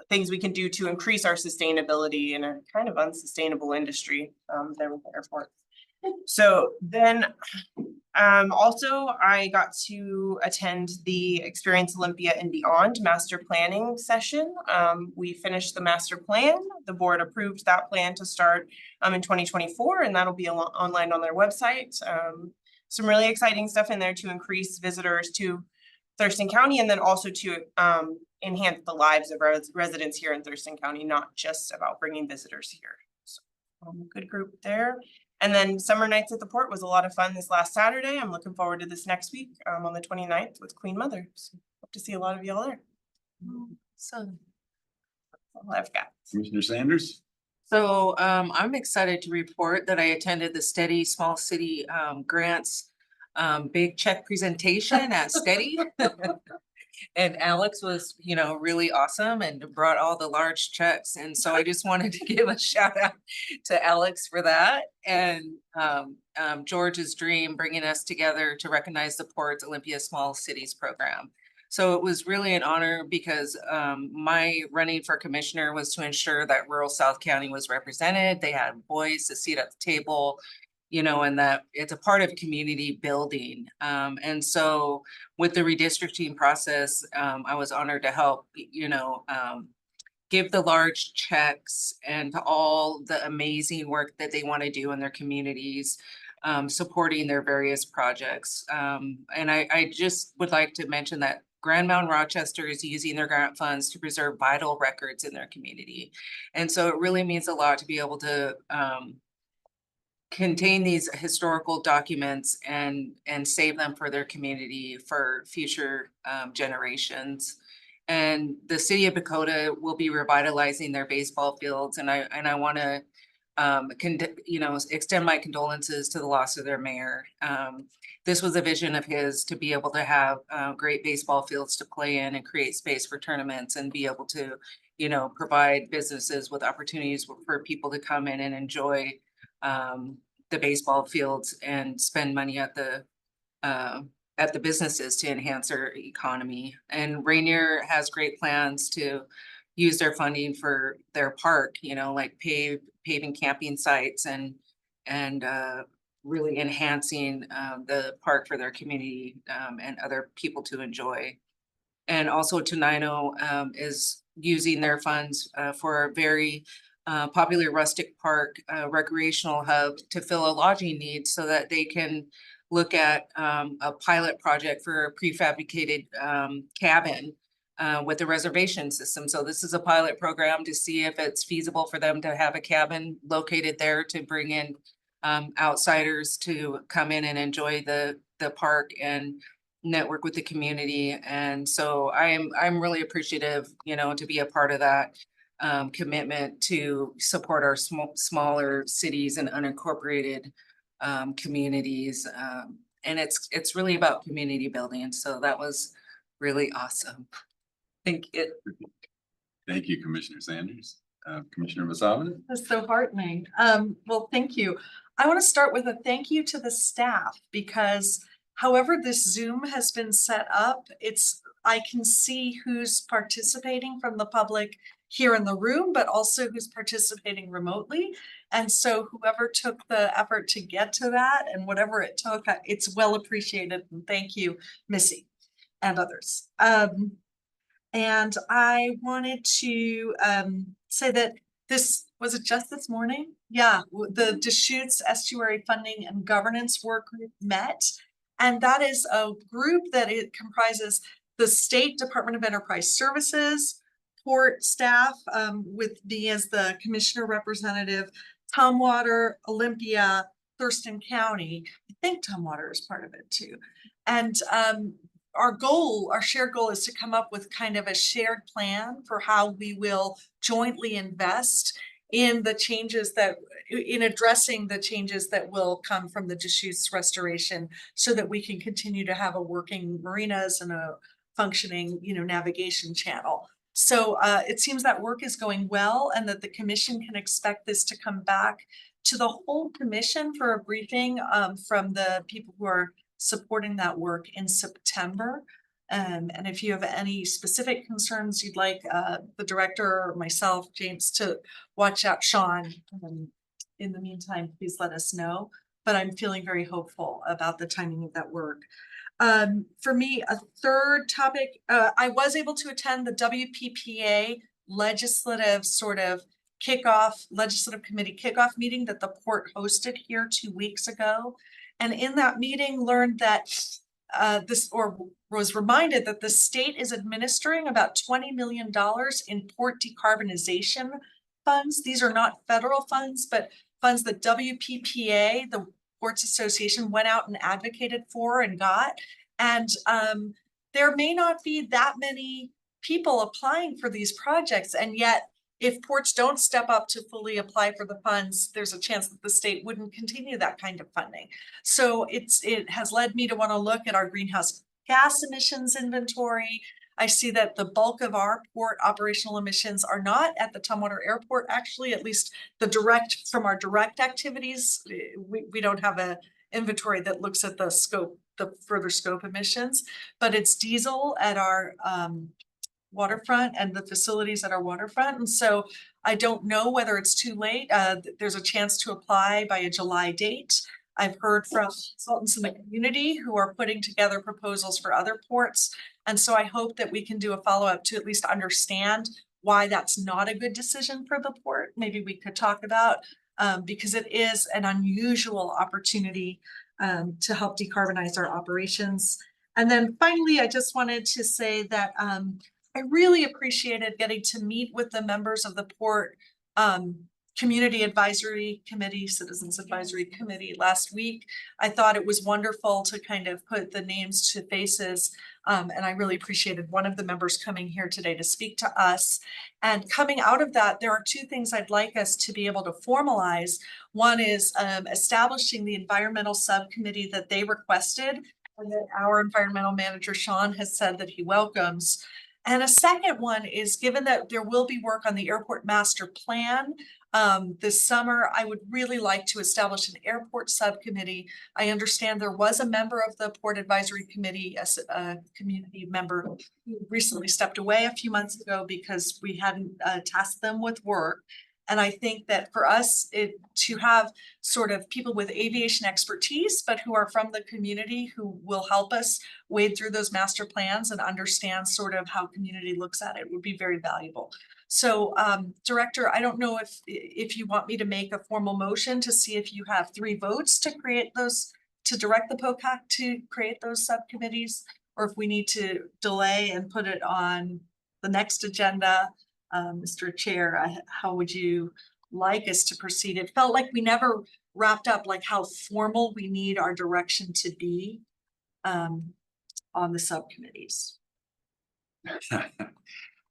things we can do to increase our sustainability in a kind of unsustainable industry there with the airport. So then also I got to attend the Experience Olympia and Beyond master planning session. We finished the master plan. The board approved that plan to start in 2024, and that'll be online on their website. Some really exciting stuff in there to increase visitors to Thurston County, and then also to enhance the lives of residents here in Thurston County, not just about bringing visitors here. So, good group there. And then Summer Nights at the Port was a lot of fun this last Saturday. I'm looking forward to this next week on the 29th with Queen Mother. So hope to see a lot of y'all there. So that's all I've got. Commissioner Sanders? So I'm excited to report that I attended the Steady Small City Grants big check presentation at Steady. And Alex was, you know, really awesome and brought all the large checks. And so I just wanted to give a shout out to Alex for that. And George's Dream bringing us together to recognize the Port's Olympia Small Cities program. So it was really an honor because my running for commissioner was to ensure that rural South County was represented. They had boys to seat at the table, you know, and that it's a part of community building. And so with the redistricting process, I was honored to help, you know, give the large checks and to all the amazing work that they want to do in their communities, supporting their various projects. And I just would like to mention that Grand Mountain Rochester is using their grant funds to preserve vital records in their community. And so it really means a lot to be able to contain these historical documents and save them for their community for future generations. And the city of Dakota will be revitalizing their baseball fields, and I want to you know, extend my condolences to the loss of their mayor. This was a vision of his to be able to have great baseball fields to play in and create space for tournaments and be able to, you know, provide businesses with opportunities for people to come in and enjoy the baseball fields and spend money at the businesses to enhance their economy. And Rainier has great plans to use their funding for their park, you know, like paving camping sites and really enhancing the park for their community and other people to enjoy. And also Tenino is using their funds for a very popular rustic park recreational hub to fill a lodging need so that they can look at a pilot project for a prefabricated cabin with a reservation system. So this is a pilot program to see if it's feasible for them to have a cabin located there to bring in outsiders to come in and enjoy the park and network with the community. And so I'm really appreciative, you know, to be a part of that commitment to support our smaller cities and unincorporated communities. And it's really about community building. So that was really awesome. Thank you. Thank you, Commissioner Sanders. Commissioner Masawa? That's so heartening. Well, thank you. I want to start with a thank you to the staff because however this Zoom has been set up, I can see who's participating from the public here in the room, but also who's participating remotely. And so whoever took the effort to get to that and whatever it took, it's well appreciated. And thank you, Missy and others. And I wanted to say that was it just this morning? Yeah, the Deschutes Estuary Funding and Governance Work Group met And that is a group that it comprises the State Department of Enterprise Services, port staff, with me as the commissioner representative, Tumwater, Olympia, Thurston County. I think Tumwater is part of it too. And our shared goal is to come up with kind of a shared plan for how we will jointly invest in the changes that, in addressing the changes that will come from the Deschutes restoration, so that we can continue to have a working marinas and a functioning, navigation channel. So it seems that work is going well, and that the commission can expect this to come back to the whole commission for a briefing from the people who are supporting that work in September. And if you have any specific concerns you'd like the director or myself, James, to watch out, Sean, in the meantime, please let us know. But I'm feeling very hopeful about the timing of that work. For me, a third topic, I was able to attend the WPPA legislative legislative committee kickoff meeting that the port hosted here 2 weeks ago. And in that meeting learned that was reminded that the state is administering about $20 million in port decarbonization funds. These are not federal funds, but funds that WPPA, the Ports Association, went out and advocated for and got. And there may not be that many people applying for these projects. And yet, if ports don't step up to fully apply for the funds, there's a chance that the state wouldn't continue that kind of funding. So it has led me to want to look at our greenhouse gas emissions inventory. I see that the bulk of our port operational emissions are not at the Tumwater Airport, actually, at least from our direct activities. We don't have an inventory that looks at the further scope emissions, but it's diesel at our waterfront and the facilities at our waterfront. And so I don't know whether it's too late. There's a chance to apply by a July date. I've heard from consultants in the community who are putting together proposals for other ports. And so I hope that we can do a follow-up to at least understand why that's not a good decision for the port. Maybe we could talk about, because it is an unusual opportunity to help decarbonize our operations. And then finally, I just wanted to say that I really appreciated getting to meet with the members of the Port Community Advisory Committee, Citizens Advisory Committee last week. I thought it was wonderful to kind of put the names to faces. And I really appreciated one of the members coming here today to speak to us. And coming out of that, there are two things I'd like us to be able to formalize. One is establishing the environmental subcommittee that they requested, and that our environmental manager, Sean, has said that he welcomes. And a second one is, given that there will be work on the airport master plan this summer, I would really like to establish an airport subcommittee. I understand there was a member of the Port Advisory Committee, as a community member, who recently stepped away a few months ago because we hadn't tasked them with work. And I think that for us to have sort of people with aviation expertise, but who are from the community, who will help us wade through those master plans and understand sort of how community looks at it, would be very valuable. So Director, I don't know if you want me to make a formal motion to see if you have 3 votes to create those, to direct the POCAC to create those subcommittees, or if we need to delay and put it on the next agenda. Mr. Chair, how would you like us to proceed? It felt like we never wrapped up like how formal we need our direction to be on the subcommittees.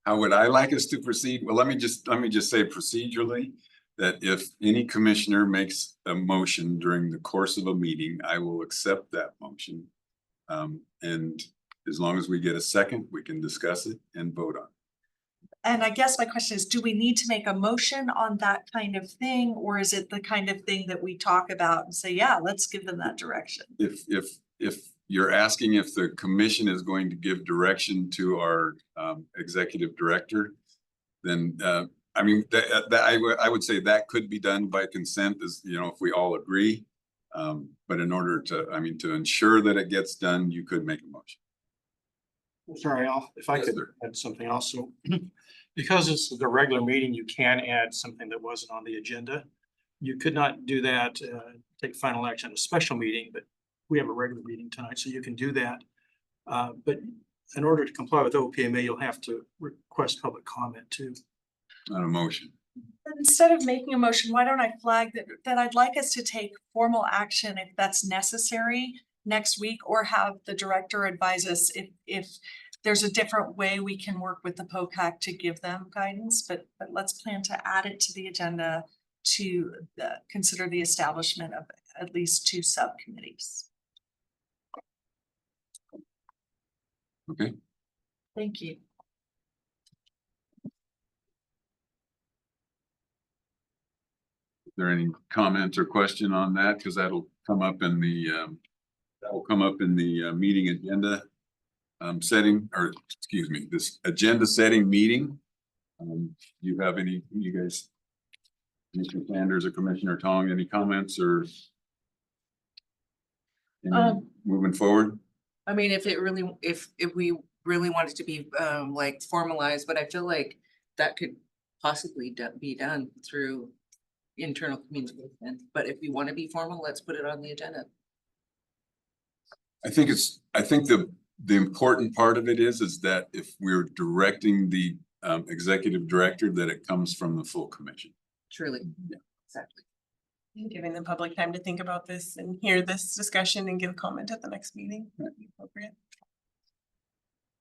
How would I like us to proceed? Well, let me just say procedurally that if any commissioner makes a motion during the course of a meeting, I will accept that motion. And as long as we get a second, we can discuss it and vote on it. And I guess my question is, do we need to make a motion on that kind of thing? Or is it the kind of thing that we talk about and say, yeah, let's give them that direction? If you're asking if the commission is going to give direction to our executive director, then I mean, I would say that could be done by consent, as if we all agree. But in order to ensure that it gets done, you could make a motion. Sorry, if I could add something else. So because it's the regular meeting, you can add something that wasn't on the agenda. You could not do that, take final action at a special meeting, but we have a regular meeting tonight, so you can do that. But in order to comply with OPMA, you'll have to request public comment too. On a motion. But instead of making a motion, why don't I flag that I'd like us to take formal action if that's necessary next week, or have the director advise us if there's a different way we can work with the POCAC to give them guidance, but let's plan to add it to the agenda to consider the establishment of at least 2 subcommittees. Okay. Thank you. Is there any comment or question on that? Because that'll come up in the meeting agenda setting, or excuse me, this agenda setting meeting. You have any, you guys, Commissioner Sanders or Commissioner Tong, any comments or any moving forward? I mean, if we really want it to be like formalized, but I feel like that could possibly be done through internal communication. But if we want to be formal, let's put it on the agenda. I think the important part of it is that if we're directing the executive director, that it comes from the full commission. Truly, yeah, exactly. And giving the public time to think about this and hear this discussion and give comment at the next meeting would be appropriate.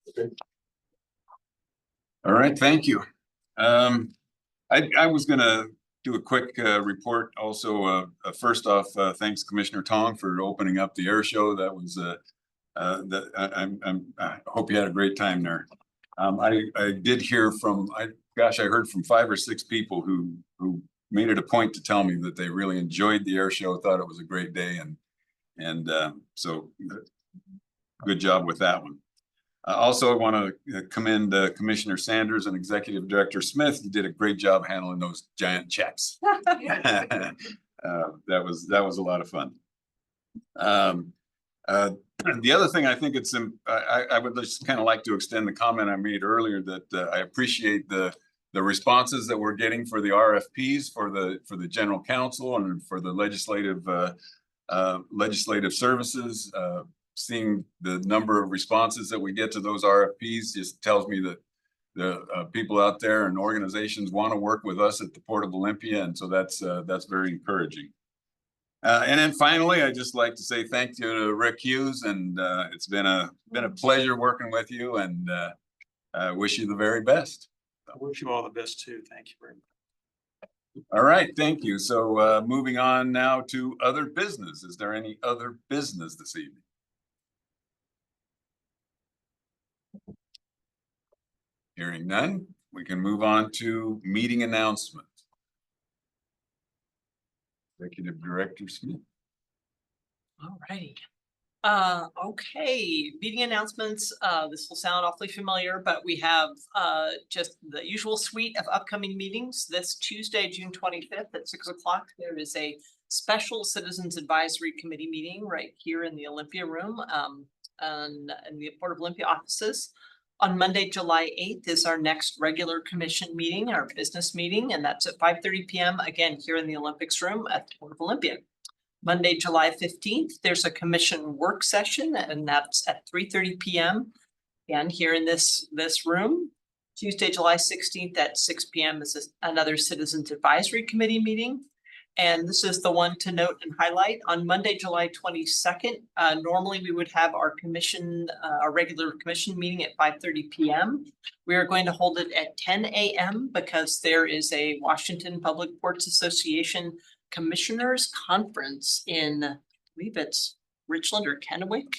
Okay. All right, thank you. I was gonna do a quick report also. First off, thanks Commissioner Tong for opening up the air show. That was I hope you had a great time there. I did hear from, I heard from 5 or 6 people who made it a point to tell me that they really enjoyed the air show, thought it was a great day, and so good job with that one. Also, I want to commend Commissioner Sanders and Executive Director Smith. You did a great job handling those giant checks. That was a lot of fun. The other thing I think I would just kind of like to extend the comment I made earlier that I appreciate the responses that we're getting for the RFPs for the general counsel and for the legislative services. Seeing the number of responses that we get to those RFPs just tells me that the people out there and organizations want to work with us at the Port of Olympia, and so that's very encouraging. And then finally, I'd just like to say thank you to Rick Hughes, and it's been a pleasure working with you, and wish you the very best. I wish you all the best too. Thank you very much. All right, thank you. So moving on now to other business. Is there any other business this evening? Hearing none, we can move on to meeting announcements. Executive Director Smith. All righty. Okay, meeting announcements. This will sound awfully familiar, but we have just the usual suite of upcoming meetings. This Tuesday, June 25th at 6 o'clock, there is a special Citizens Advisory Committee meeting right here in the Olympia room, in the Port of Olympia offices. On Monday, July 8th is our next regular commission meeting, our business meeting, and that's at 5:30 p.m. again here in the Olympics room at the Port of Olympia. Monday, July 15th, there's a commission work session, and that's at 3:30 p.m. again here in this room. Tuesday, July 16th at 6 p.m. is another Citizens Advisory Committee meeting. And this is the one to note and highlight. On Monday, July 22nd, normally we would have our regular commission meeting at 5:30 p.m. We are going to hold it at 10 a.m. because there is a Washington Public Ports Association Commissioners Conference in, I believe it's Richland or Kennewick,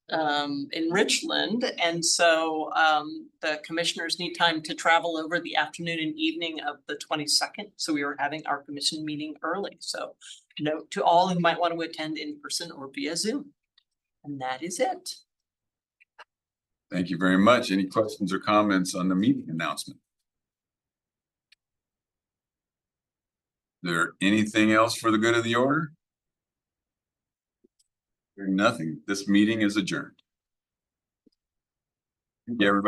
in Richland. And so the commissioners need time to travel over the afternoon and evening of the 22nd. So we are having our commission meeting early. So note to all who might want to attend in person or via Zoom. And that is it. Thank you very much. Any questions or comments on the meeting announcement? Is there anything else for the good of the order? Hearing nothing, this meeting is adjourned. Thank you, everybody.